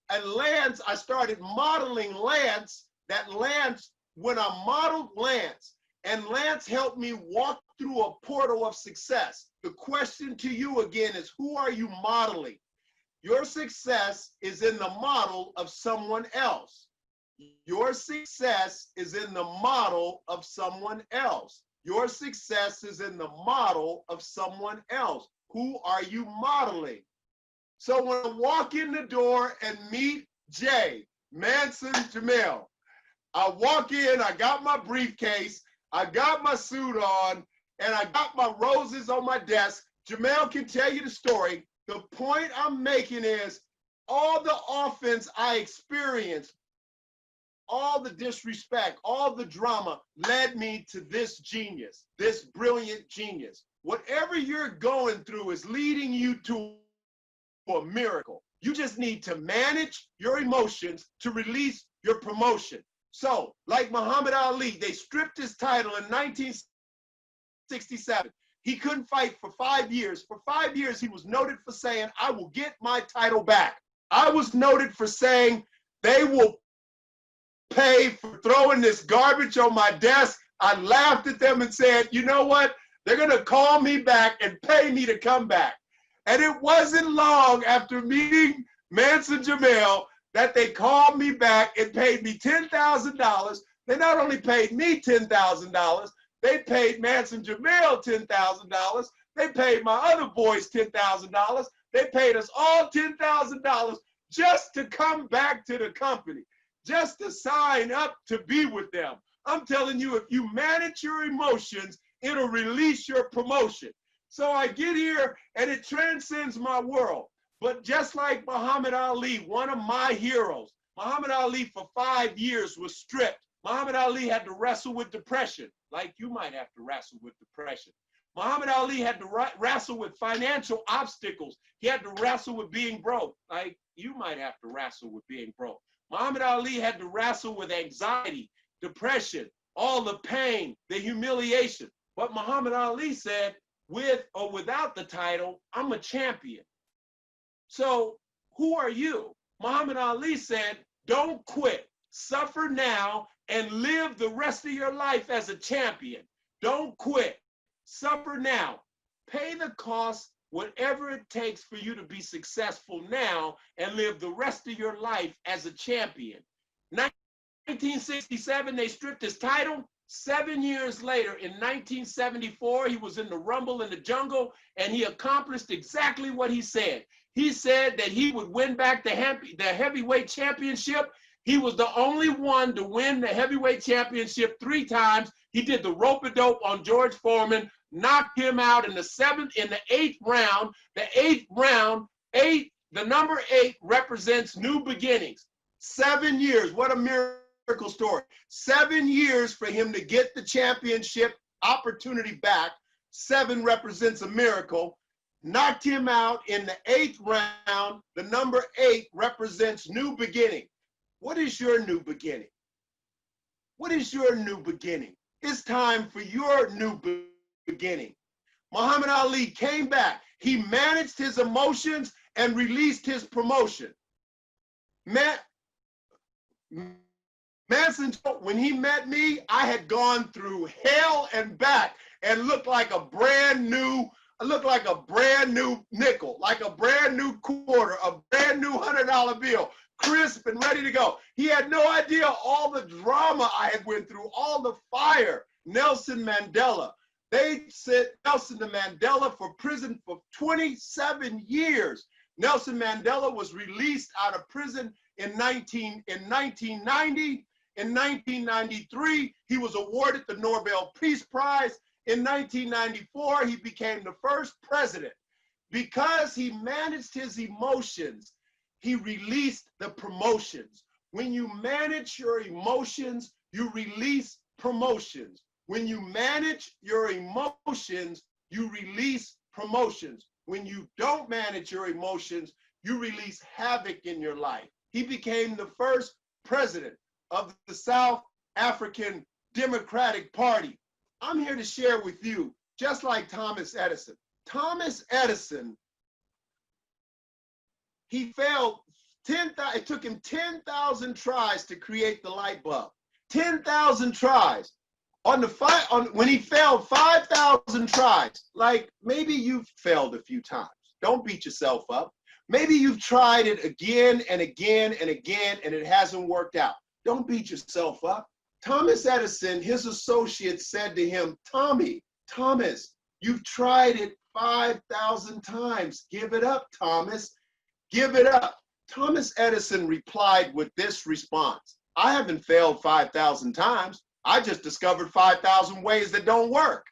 And Lance, I started modeling Lance. That Lance, when I modeled Lance, and Lance helped me walk through a portal of success. The question to you again is, who are you modeling? Your success is in the model of someone else. Your success is in the model of someone else. Your success is in the model of someone else. Who are you modeling? So when I walk in the door and meet Jay, Manson Jamel, I walk in, I got my briefcase, I got my suit on, and I got my roses on my desk. Jamel can tell you the story. The point I'm making is all the offense I experienced, all the disrespect, all the drama led me to this genius, this brilliant genius. Whatever you're going through is leading you to a miracle. You just need to manage your emotions to release your promotion. So, like Muhammad Ali, they stripped his title in 1967. He couldn't fight for 5 years. For 5 years, he was noted for saying, I will get my title back. I was noted for saying, they will pay for throwing this garbage on my desk. I laughed at them and said, you know what? They're going to call me back and pay me to come back. And it wasn't long after meeting Manson Jamel that they called me back and paid me $10,000. They not only paid me $10,000, they paid Manson Jamel $10,000. They paid my other boys $10,000. They paid us all $10,000 just to come back to the company, just to sign up to be with them. I'm telling you, if you manage your emotions, it'll release your promotion. So I get here and it transcends my world. But just like Muhammad Ali, one of my heroes, Muhammad Ali for 5 years was stripped. Muhammad Ali had to wrestle with depression, like you might have to wrestle with depression. Muhammad Ali had to wrestle with financial obstacles. He had to wrestle with being broke, like you might have to wrestle with being broke. Muhammad Ali had to wrestle with anxiety, depression, all the pain, the humiliation. But Muhammad Ali said, with or without the title, I'm a champion. So who are you? Muhammad Ali said, don't quit. Suffer now and live the rest of your life as a champion. Don't quit. Suffer now. Pay the cost, whatever it takes for you to be successful now and live the rest of your life as a champion. 1967, they stripped his title. 7 years later, in 1974, he was in the Rumble in the Jungle, and he accomplished exactly what he said. He said that he would win back the heavyweight championship. He was the only one to win the heavyweight championship 3 times. He did the rope-a-dope on George Foreman, knocked him out in the 8th round. The 8th round, the number 8 represents new beginnings. 7 years, what a miracle story. 7 years for him to get the championship opportunity back. 7 represents a miracle. Knocked him out in the 8th round. The number 8 represents new beginning. What is your new beginning? What is your new beginning? It's time for your new beginning. Muhammad Ali came back. He managed his emotions and released his promotion. Manson, when he met me, I had gone through hell and back and looked like a brand new nickel, like a brand new quarter, a brand new $100 bill, crisp and ready to go. He had no idea all the drama I had went through, all the fire. Nelson Mandela. They sent Nelson to Mandela for prison for 27 years. Nelson Mandela was released out of prison in 1990. In 1993, he was awarded the Nobel Peace Prize. In 1994, he became the first president. Because he managed his emotions, he released the promotions. When you manage your emotions, you release promotions. When you manage your emotions, you release promotions. When you don't manage your emotions, you release havoc in your life. He became the first president of the South African Democratic Party. I'm here to share with you, just like Thomas Edison. Thomas Edison, he failed 10,000, it took him 10,000 tries to create the light bulb. 10,000 tries. When he failed 5,000 tries, like maybe you've failed a few times. Don't beat yourself up. Maybe you've tried it again and again and again and it hasn't worked out. Don't beat yourself up. Thomas Edison, his associates said to him, Thomas, you've tried it 5,000 times. Give it up, Thomas. Give it up. Thomas Edison replied with this response: I haven't failed 5,000 times. I just discovered 5,000 ways that don't work.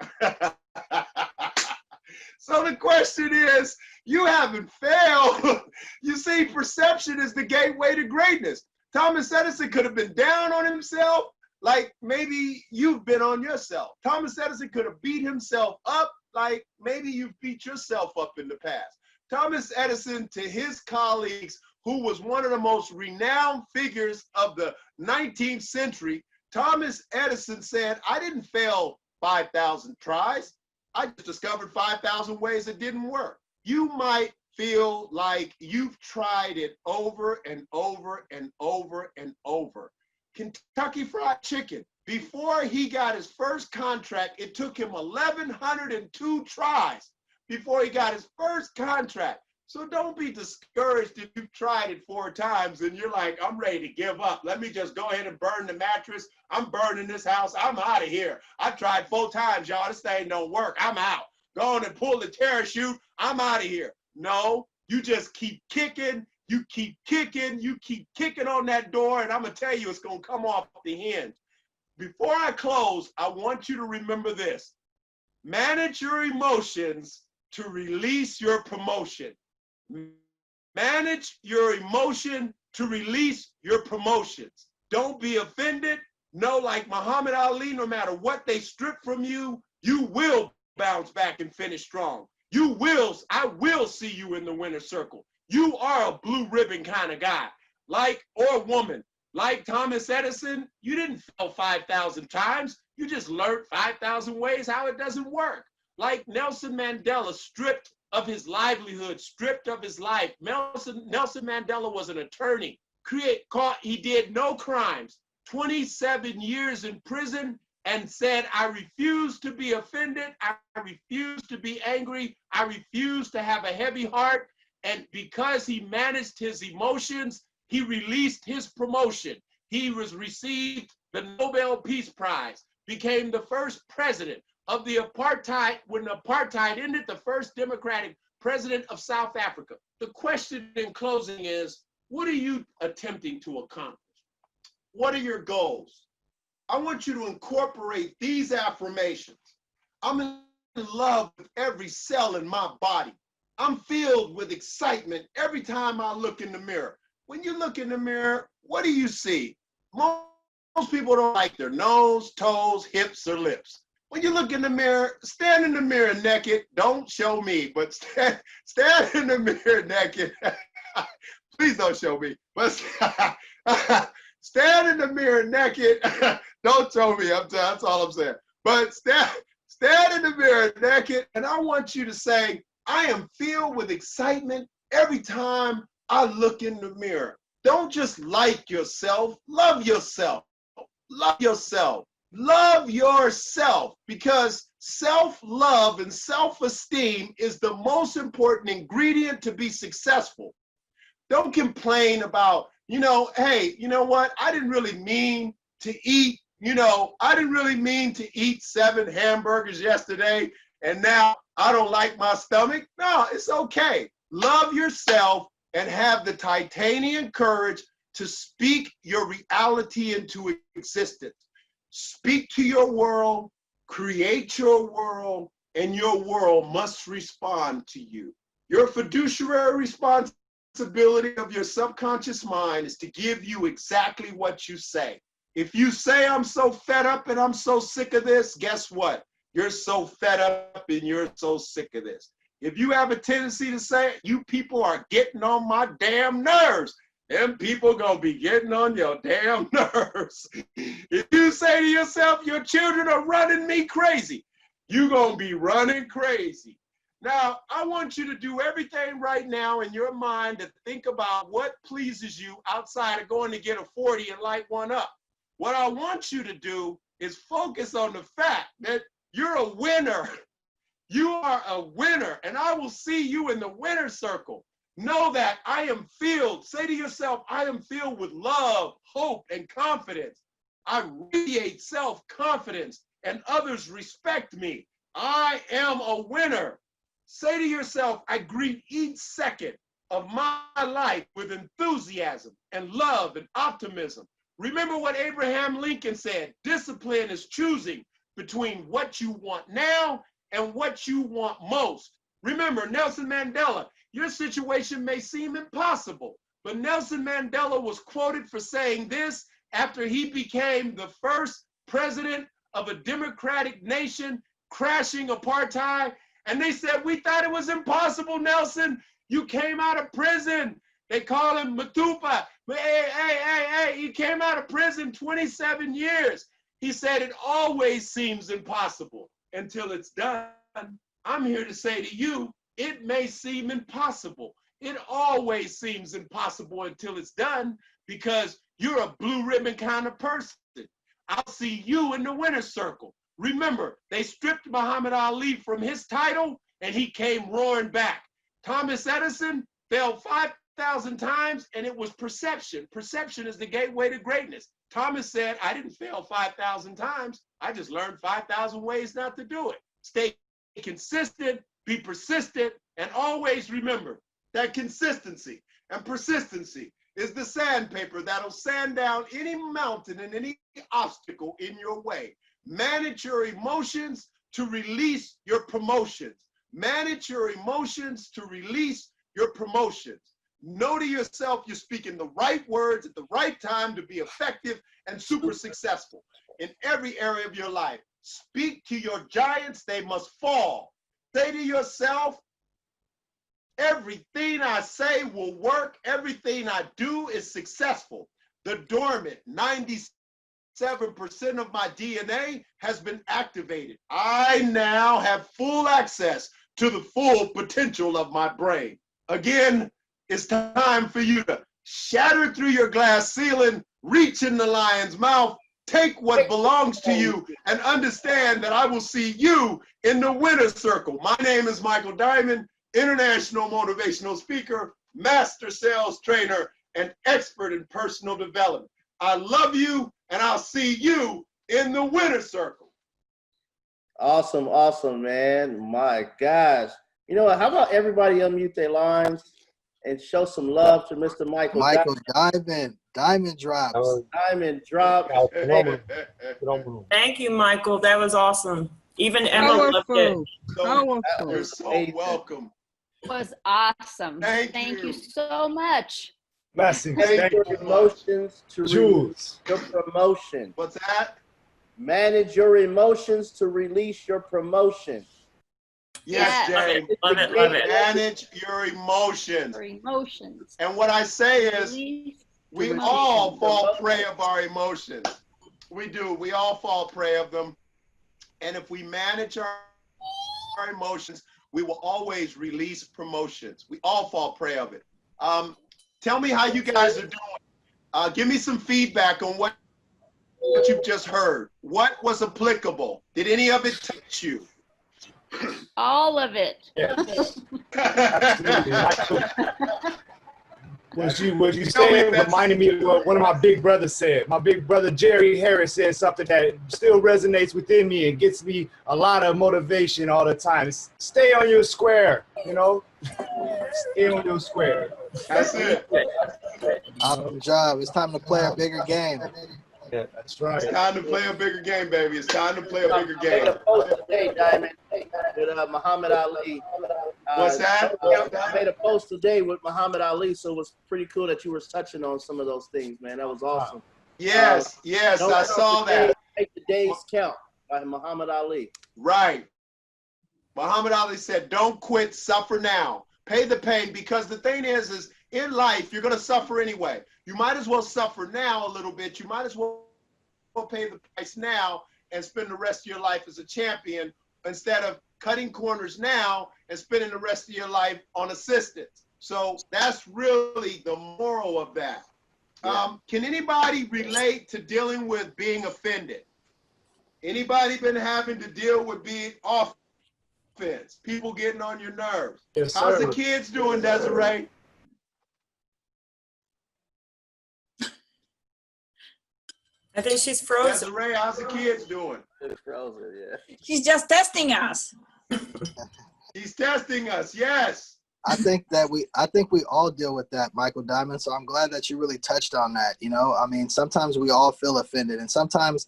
So the question is, you haven't failed. You see, perception is the gateway to greatness. Thomas Edison could have been down on himself, like maybe you've been on yourself. Thomas Edison could have beat himself up, like maybe you've beat yourself up in the past. Thomas Edison, to his colleagues, who was one of the most renowned figures of the 19th century, Thomas Edison said, I didn't fail 5,000 tries. I just discovered 5,000 ways that didn't work. You might feel like you've tried it over and over and over and over. Kentucky Fried Chicken, before he got his first contract, it took him 1,102 tries before he got his first contract. So don't be discouraged if you've tried it 4 times and you're like, I'm ready to give up. Let me just go ahead and burn the mattress. I'm burning this house. I'm out of here. I tried 4 times, y'all. This thing don't work. I'm out. Go on and pull the parachute. I'm out of here. No, you just keep kicking, You keep kicking on that door, and I'm gonna tell you it's gonna come off the hinge. Before I close, I want you to remember this. Manage your emotions to release your promotion. Manage your emotion to release your promotions. Don't be offended. Know, like Muhammad Ali, no matter what they strip from you, you will bounce back and finish strong. I will see you in the winner's circle. You are a blue ribbon kind of guy, or woman. Like Thomas Edison, you didn't fail 5,000 times. You just learned 5,000 ways how it doesn't work. Like Nelson Mandela, stripped of his livelihood, stripped of his life. Nelson Mandela was an attorney. He did no crimes. 27 years in prison, and said, I refuse to be offended. I refuse to be angry. I refuse to have a heavy heart. And because he managed his emotions, he released his promotion. He received the Nobel Peace Prize, became the first president of the apartheid, when apartheid ended, the first democratic president of South Africa. The question in closing is, what are you attempting to accomplish? What are your goals? I want you to incorporate these affirmations. I'm in love with every cell in my body. I'm filled with excitement every time I look in the mirror. When you look in the mirror, what do you see? Most people don't like their nose, toes, hips, or lips. When you look in the mirror, stand in the mirror naked. Don't show me, but stand in the mirror naked. Please don't show me. But stand in the mirror naked. Don't show me. That's all I'm saying. But stand in the mirror naked, and I want you to say, I am filled with excitement every time I look in the mirror. Don't just like yourself. Love yourself. Love yourself. Love yourself, because self-love and self-esteem is the most important ingredient to be successful. Don't complain about, hey, you know what? I didn't really mean to eat, I didn't really mean to eat 7 hamburgers yesterday, and now I don't like my stomach. No, it's okay. Love yourself and have the titanium courage to speak your reality into existence. Speak to your world, create your world, and your world must respond to you. Your fiduciary responsibility of your subconscious mind is to give you exactly what you say. If you say, I'm so fed up and I'm so sick of this, guess what? You're so fed up and you're so sick of this. If you have a tendency to say, you people are getting on my damn nerves, them people gonna be getting on your damn nerves. If you say to yourself, your children are running me crazy, you gonna be running crazy. Now, I want you to do everything right now in your mind to think about what pleases you outside of going to get a 40 and light one up. What I want you to do is focus on the fact that you're a winner. You are a winner, and I will see you in the winner's circle. Know that I am filled. Say to yourself, I am filled with love, hope, and confidence. I radiate self-confidence, and others respect me. I am a winner. Say to yourself, I greet each second of my life with enthusiasm and love and optimism. Remember what Abraham Lincoln said, discipline is choosing between what you want now and what you want most. Remember, Nelson Mandela, your situation may seem impossible, but Nelson Mandela was quoted for saying this after he became the first president of a democratic nation, crashing apartheid. And they said, we thought it was impossible, Nelson. You came out of prison. They call him Matupa. Hey, he came out of prison 27 years. He said, it always seems impossible until it's done. I'm here to say to you, it may seem impossible. It always seems impossible until it's done, because you're a blue ribbon kind of person. I'll see you in the winner's circle. Remember, they stripped Muhammad Ali from his title and he came roaring back. Thomas Edison failed 5,000 times and it was perception. Perception is the gateway to greatness. Thomas said, I didn't fail 5,000 times. I just learned 5,000 ways not to do it. Stay consistent, be persistent, and always remember, that consistency and persistency is the sandpaper that'll sand down any mountain and any obstacle in your way. Manage your emotions to release your promotions. Manage your emotions to release your promotions. Know to yourself you're speaking the right words at the right time to be effective and super successful in every area of your life. Speak to your giants, they must fall. Say to yourself, everything I say will work. Everything I do is successful. The dormant 97% of my DNA has been activated. I now have full access to the full potential of my brain. Again, it's time for you to shatter through your glass ceiling, reach in the lion's mouth, take what belongs to you, and understand that I will see you in the winner's circle. My name is Michael Diamond, international motivational speaker, master sales trainer, and expert in personal development. I love you, and I'll see you in the winner's circle. Awesome, awesome, man. My gosh. You know what? How about everybody unmute their lines and show some love to Mr. Michael Diamond drops. Diamond drop. Thank you, Michael. That was awesome. Even Emma loved it. You're so welcome. It was awesome. Thank you so much. Blessings. Manage your emotions to release Jules. your promotion. What's that? Manage your emotions to release your promotion. Yes, Jay. Love it, love it. Manage your emotions. For emotions. And what I say is, Release we emotions. all fall prey of our emotions. We do. We all fall prey of them. And if we manage our emotions, we will always release promotions. We all fall prey of it. Tell me how you guys are doing. Give me some feedback on what you've just heard. What was applicable? Did any of it touch you? All of it. What you said reminded me of what one of my big brothers said. My big brother Jerry Harris said something that still resonates within me and gets me a lot of motivation all the time. It's stay on your square, you know? Stay on your square. That's it. Awesome job. It's time to play a bigger game. Yeah, that's right. It's time to play a bigger game, baby. It's time to play a bigger I made game. a post today, Diamond, with Muhammad Ali. What's that? I made a post today with Muhammad Ali, so it was pretty cool that you were touching on some of those things, man. That was awesome. Yes, I saw that. Make the days count by Muhammad Ali. Right. Muhammad Ali said, don't quit, suffer now. Pay the pain, because the thing is in life, you're going to suffer anyway. You might as well suffer now a little bit. You might as well pay the price now and spend the rest of your life as a champion instead of cutting corners now and spending the rest of your life on assistance. So that's really the moral of that. Can anybody relate to dealing with being offended? Anybody been having to deal with being offense? People getting on your nerves? Yes, sir. How's the kids doing, Desiree? I think she's frozen. Desiree, how's the kids doing? It's frozen, yeah. She's just testing us. He's testing us, yes. I think we all deal with that, Michael Diamond. So I'm glad that you really touched on that. You know, I mean, sometimes we all feel offended, and sometimes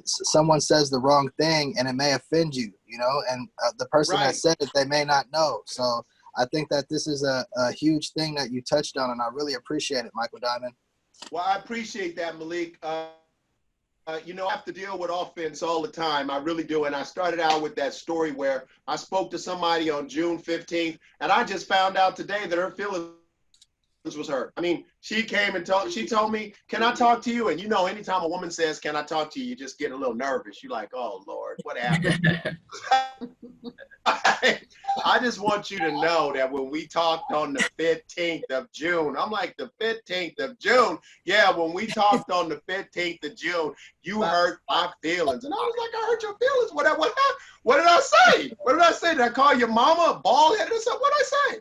someone says the wrong thing and it may offend you, you know, and the person that said it, they may not know. So I think that this is a huge thing that you touched on, and I really appreciate it, Michael Diamond. Well, I appreciate that, Malik. You know, I have to deal with offense all the time. I really do. And I started out with that story where I spoke to somebody on June 15th, and I just found out today that her feelings was hurt. I mean, she came and told me, can I talk to you? And you know, anytime a woman says, can I talk to you, you just get a little nervous. You're like, oh, Lord, what happened? I just want you to know that when we talked on the 15th of June, I'm like, the 15th of June? Yeah, when we talked on the 15th of June, you hurt my feelings. And I was like, I hurt your feelings? What did I say? What did I say? Did I call your mama a bald-headed or something? What did I say?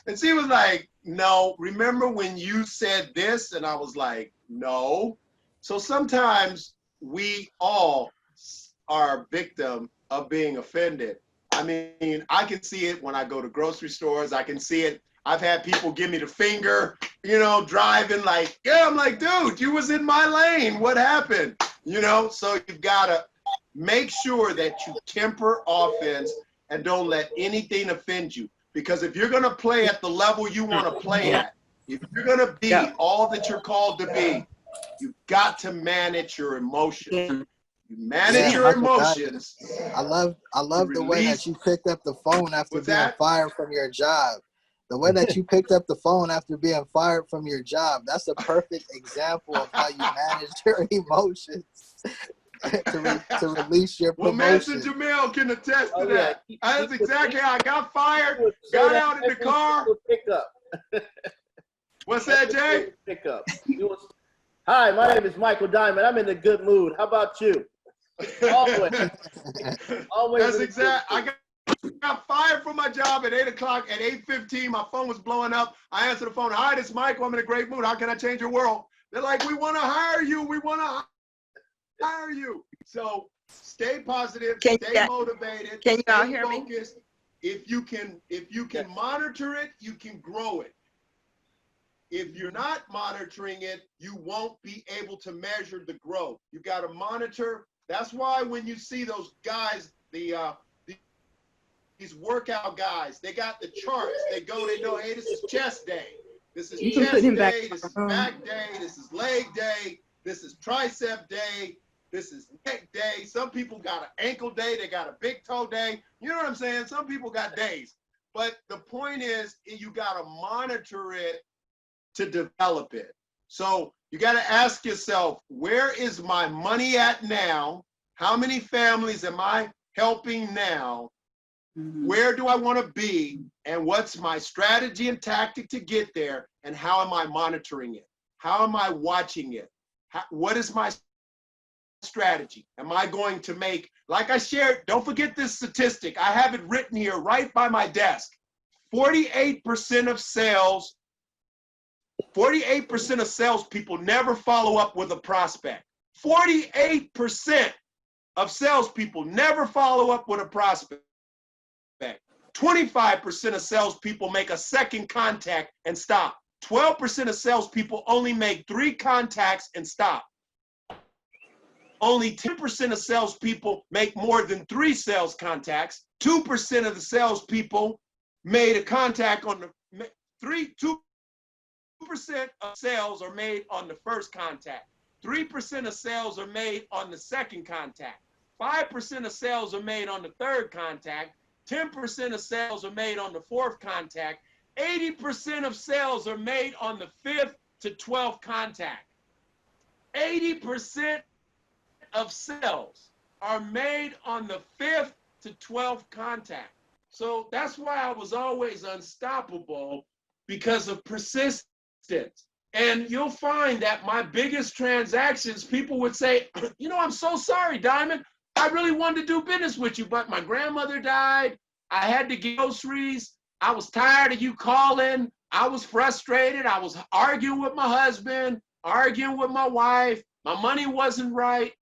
And she was like, no, remember when you said this? And I was like, no. So sometimes we all are a victim of being offended. I mean, I can see it when I go to grocery stores. I can see it. I've had people give me the finger, you know, driving like, yeah, I'm like, dude, you was in my lane. What happened? You know, so you've got to make sure that you temper offense and don't let anything offend you. Because if you're going to play at the level you want to play at, if you're going to be all that you're called to be, you've got to manage your emotions. You manage your emotions. I love the way that you picked up the phone after being fired from your job. The way that you picked up the phone after being fired from your job, that's a perfect example of how you manage your emotions to release your promotion. Well, Manson Jamil can attest to that. That's exactly how I got fired, got out in the car. What's that, Jay? Pickup. Hi, my name is Michael Diamond. I'm in a good mood. How about you? Always. That's exactly. I got fired from my job at 8 o'clock. At 8:15, my phone was blowing up. I answered the phone. Hi, this is Michael. I'm in a great mood. How can I change your world? They're like, we want to hire you. We want to hire you. So stay positive. Stay motivated. Can you all stay hear focused. me? If you can monitor it, you can grow it. If you're not monitoring it, you won't be able to measure the growth. You got to monitor. That's why when you see those guys, these workout guys, they got the charts. They know, hey, this is chest day. This is chest day. This is back day. This is leg day. This is tricep day. This is neck day. Some people got an ankle day. They got a big toe day. You know what I'm saying? Some people got days. But the point is, you got to monitor it to develop it. So you got to ask yourself, where is my money at now? How many families am I helping now? Where do I want to be? And what's my strategy and tactic to get there? And how am I monitoring it? How am I watching it? What is my strategy? Am I going to make, like I shared, don't forget this statistic. I have it written here right by my desk. 48% of sales 48% of salespeople never follow up with a prospect. 48% of salespeople never follow up with a prospect. 25% of salespeople make a second contact and stop. 12% of salespeople only make 3 contacts and stop. Only 10% of salespeople make more than 3 sales contacts. 2% of the salespeople made a contact on the 2% of sales are made on the first contact. 3% of sales are made on the second contact. 5% of sales are made on the third contact. 10% of sales are made on the fourth contact. 80% of sales are made on the 5th to 12th contact. 80% of sales are made on the 5th to 12th contact. So that's why I was always unstoppable, because of persistence. And you'll find that my biggest transactions, people would say, you know, I'm so sorry, Diamond. I really wanted to do business with you, but my grandmother died. I had to get groceries. I was tired of you calling. I was frustrated. I was arguing with my husband, arguing with my wife. My money wasn't right.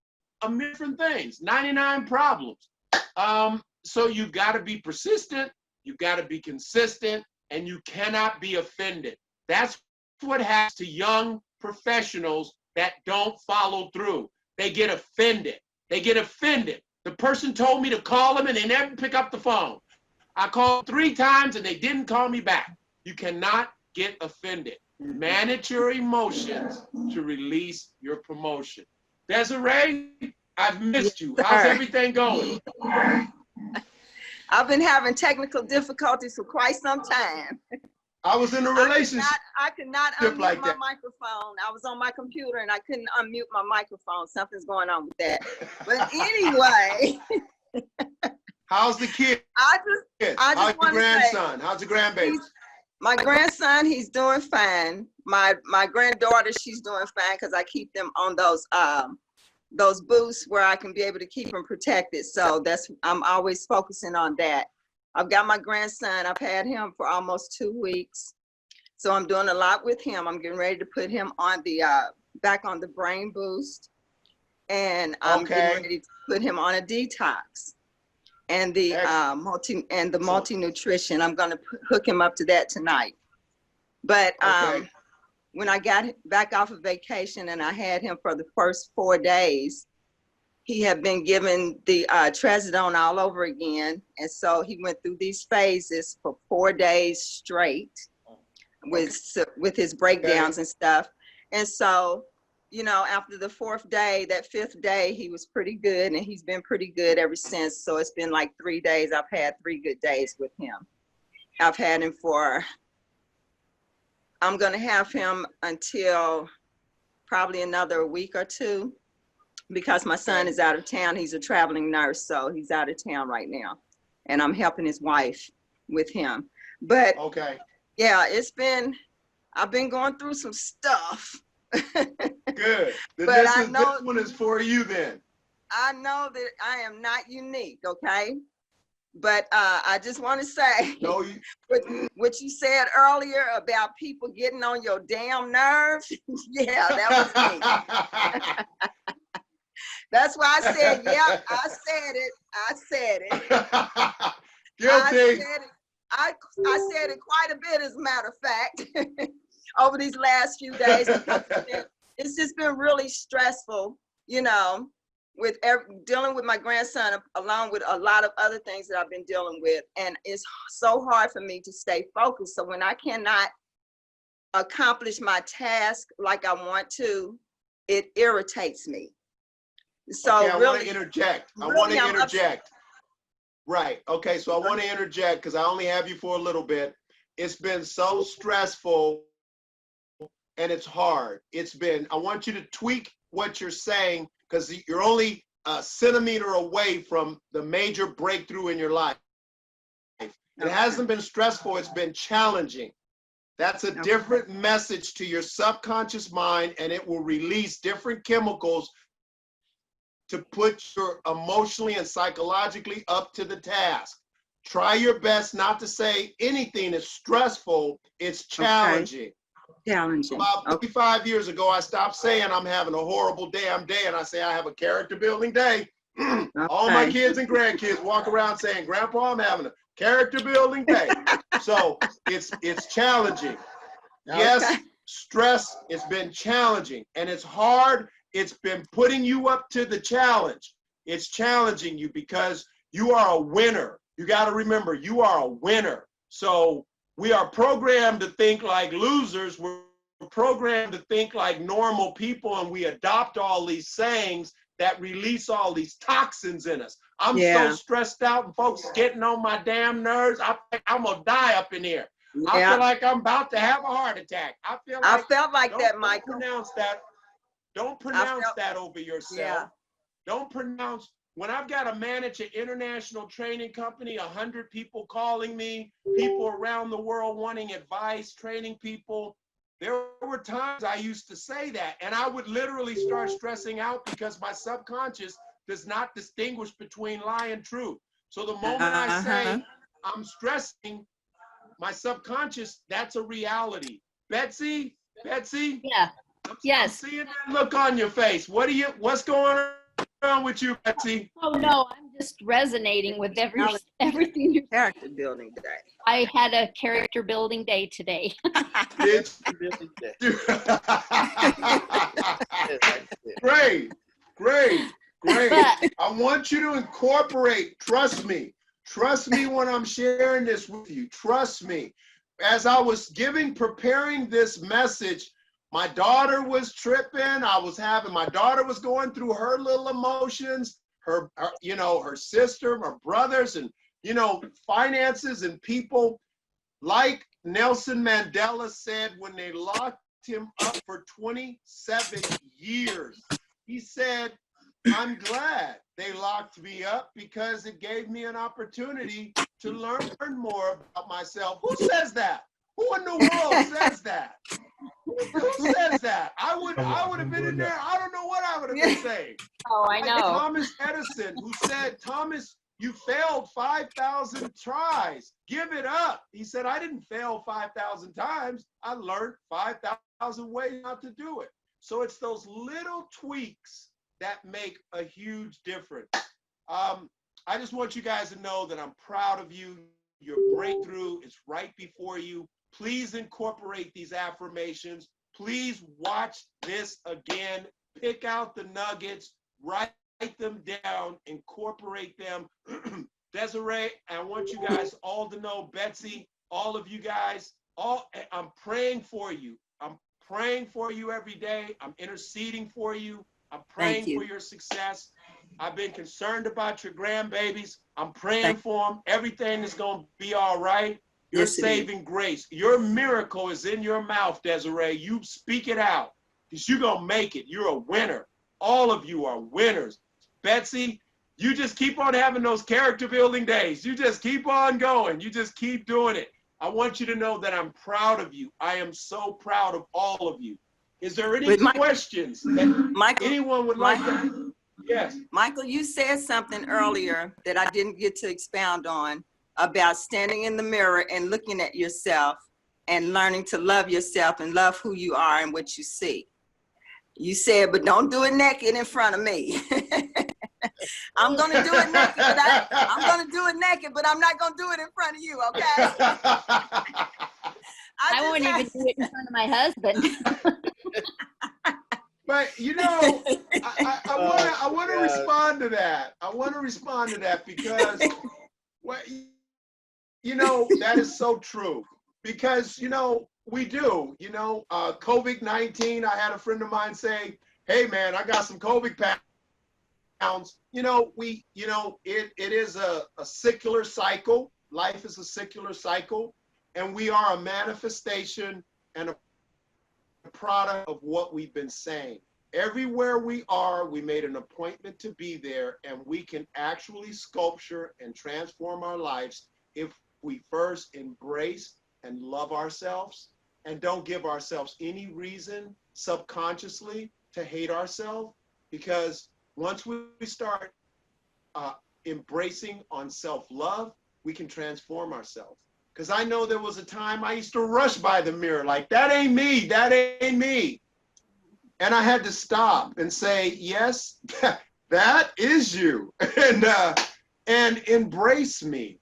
Different things, 99 problems. So you got to be persistent. You got to be consistent, and you cannot be offended. That's what happens to young professionals that don't follow through. They get offended. They get offended. The person told me to call them and they never pick up the phone. I called 3 times and they didn't call me back. You cannot get offended. Manage your emotions to release your promotion. Desiree, I've missed you. How's everything going? I've been having technical difficulties for quite some time. I was in a relationship. I could not unmute like my that. microphone. I was on my computer and I couldn't unmute my microphone. Something's going on with that. But anyway. How's the kid? I just How's your grandson? How's your grandbaby? My grandson, he's doing fine. My granddaughter, she's doing fine because I keep them on those booths where I can be able to keep them protected. So I'm always focusing on that. I've got my grandson. I've had him for almost 2 weeks. So I'm doing a lot with him. I'm getting ready to put him on the back on the brain boost. And I'm getting ready to put him on a detox. And the multi-nutrition. I'm gonna hook him up to that tonight. But Okay. when I got back off of vacation and I had him for the first 4 days, he had been given the trazodone all over again. And so he went through these phases for 4 days straight with his breakdowns and stuff. And so, you know, after the 4th day, that 5th day, he was pretty good, and he's been pretty good ever since. So it's been like 3 days. I've had 3 good days with him. I've had him I'm going to have him until probably another week or 2, because my son is out of town. He's a traveling nurse, so he's out of town right now. And I'm helping his wife with him. But yeah, I've been going through some stuff. Good. But This one is for you then. I know that I am not unique, okay? But I just want to say what you said earlier about people getting on your damn nerves. Yeah, that was me. That's why I said, yeah, I said it. Guilty. I said it quite a bit, as a matter of fact, over these last few days. It's just been really stressful, you know, with dealing with my grandson, along with a lot of other things that I've been dealing with. And it's so hard for me to stay focused. So when I cannot accomplish my task like I want to, it irritates me. So I really, want to interject. Right. Okay. So I want to interject because I only have you for a little bit. It's been so stressful and it's hard. I want you to tweak what you're saying, because you're only a centimeter away from the major breakthrough in your life. It hasn't been stressful. It's been challenging. That's a different message to your subconscious mind, and it will release different chemicals to put your emotionally and psychologically up to the task. Try your best not to say anything is stressful. It's challenging. About 35 years ago, I stopped saying I'm having a horrible damn day, and I say I have a character building day. All my kids and grandkids walk around saying, Grandpa, I'm having a character building day. So it's challenging. Yes, stress has been challenging, and it's hard. It's been putting you up to the challenge. It's challenging you because you are a winner. You got to remember, you are a winner. So we are programmed to think like losers. We're programmed to think like normal people, and we adopt all these sayings that release all these toxins in us. I'm so stressed out, and folks getting on my damn nerves. I'm going to die up in here. I feel like I'm about to have a heart attack. I felt like that, Michael. Don't pronounce that over yourself. Don't pronounce. When I've got to manage an international training company, 100 people calling me, people around the world wanting advice, training people, there were times I used to say that, and I would literally start stressing out because my subconscious does not distinguish between lie and truth. So the moment I say I'm stressing, my subconscious, that's a reality. Betsy? Yeah. Yes. I'm seeing that look on your face. What's going on with you, Betsy? Oh no, I'm just resonating with everything you Character building day. I had a character building day today. Great. I want you to incorporate, trust me when I'm sharing this with you, trust me. As I was preparing this message, my daughter was tripping. My daughter was going through her little emotions, her sister, her brothers, and, finances and people. Like Nelson Mandela said when they locked him up for 27 years, he said, I'm glad they locked me up because it gave me an opportunity to learn more about myself. Who says that? Who in the world says that? Who says that? I would have been in there. I don't know what I would have been saying. Oh, I know. Like Thomas Edison, who said, Thomas, you failed 5,000 tries. Give it up. He said, I didn't fail 5,000 times. I learned 5,000 ways not to do it. So it's those little tweaks that make a huge difference. I just want you guys to know that I'm proud of you. Your breakthrough is right before you. Please incorporate these affirmations. Please watch this again. Pick out the nuggets, write them down, incorporate them. Desiree, I want you guys all to know, Betsy, all of you guys, I'm praying for you. I'm praying for you every day. I'm interceding for you. I'm praying for your success. I've been concerned about your grandbabies. I'm praying for them. Everything is going to be all right. Your saving grace. Your miracle is in your mouth, Desiree. You speak it out because you're going to make it. You're a winner. All of you are winners. Betsy, you just keep on having those character building days. You just keep on going. You just keep doing it. I want you to know that I'm proud of you. I am so proud of all of you. Is there any questions that anyone would like to? Yes. Michael, you said something earlier that I didn't get to expound on about standing in the mirror and looking at yourself and learning to love yourself and love who you are and what you see. You said, but don't do it naked in front of me. I'm going to do it naked, but I'm not going to do it in front of you, okay? I won't even do it in front of my husband. But you know, I want to respond to that. I want to respond to that because, well, you know, that is so true. Because you know we do. You know, COVID-19. I had a friend of mine say, "Hey man, I got some COVID pounds." You know, it is a secular cycle. Life is a secular cycle, and we are a manifestation and a product of what we've been saying. Everywhere we are, we made an appointment to be there, and we can actually sculpture and transform our lives if we first embrace and love ourselves and don't give ourselves any reason subconsciously to hate ourselves. Because once we start embracing on self-love, we can transform ourselves. Because I know there was a time I used to rush by the mirror like, that ain't me, that ain't me. And I had to stop and say, yes, that is you, and embrace me.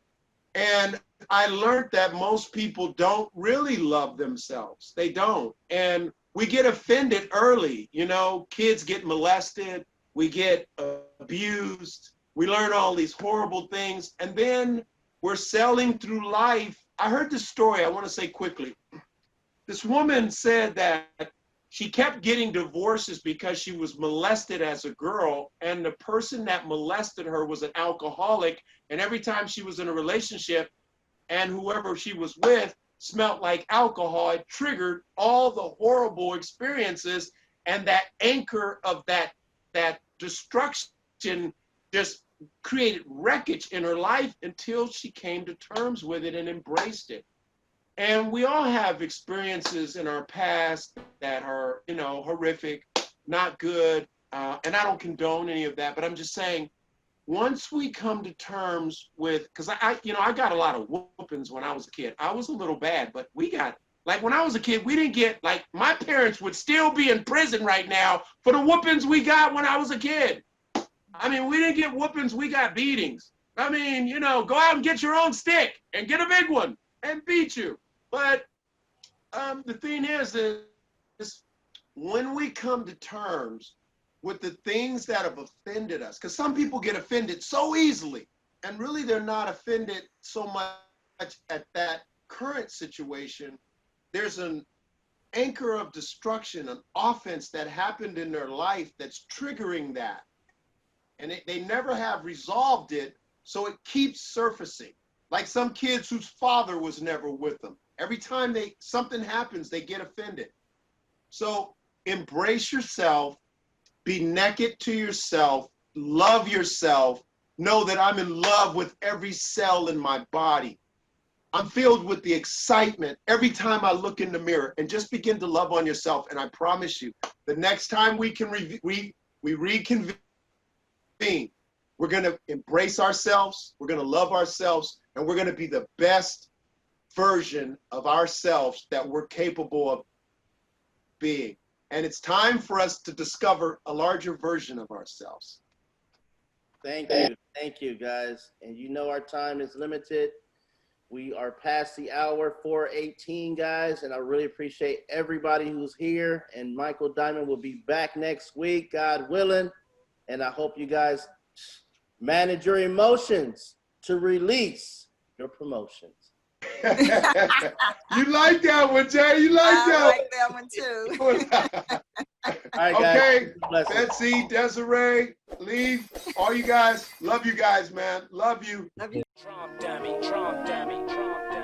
And I learned that most people don't really love themselves. They don't. And we get offended early. You know, kids get molested, we get abused, we learn all these horrible things, and then we're sailing through life. I heard this story, I want to say quickly. This woman said that she kept getting divorces because she was molested as a girl, and the person that molested her was an alcoholic, and every time she was in a relationship and whoever she was with smelled like alcohol, it triggered all the horrible experiences, and that anchor of that destruction just created wreckage in her life until she came to terms with it and embraced it. And we all have experiences in our past that are, you know, horrific, not good, and I don't condone any of that, but I'm just saying, once we come to terms with, because I got a lot of whoopings when I was a kid. I was a little bad, but we got, like when I was a kid, we didn't get, like my parents would still be in prison right now for the whoopings we got when I was a kid. I mean, we didn't get whoopings, we got beatings. I mean, you know, go out and get your own stick and get a big one and beat you. But the thing is when we come to terms with the things that have offended us, because some people get offended so easily, and really they're not offended so much at that current situation. There's an anchor of destruction, an offense that happened in their life that's triggering that. And they never have resolved it, so it keeps surfacing. Like some kids whose father was never with them. Every time something happens, they get offended. So embrace yourself, be naked to yourself, love yourself, know that I'm in love with every cell in my body. I'm filled with the excitement every time I look in the mirror, and just begin to love on yourself. And I promise you, the next time we reconvene, we're going to embrace ourselves, we're going to love ourselves, and we're going to be the best version of ourselves that we're capable of being. And it's time for us to discover a larger version of ourselves. Thank you, guys. And you know our time is limited. We are past the hour, 4:18, guys, and I really appreciate everybody who's here. And Michael Diamond will be back next week, God willing. And I hope you guys manage your emotions to release your promotions. You like that one, Jay? You like I that like that one too. All right, guys. Okay, Blessings. Betsy, Desiree, Lee, all you guys, love you guys, man. Love you. Trump dummy, Trump dummy, Trump dummy.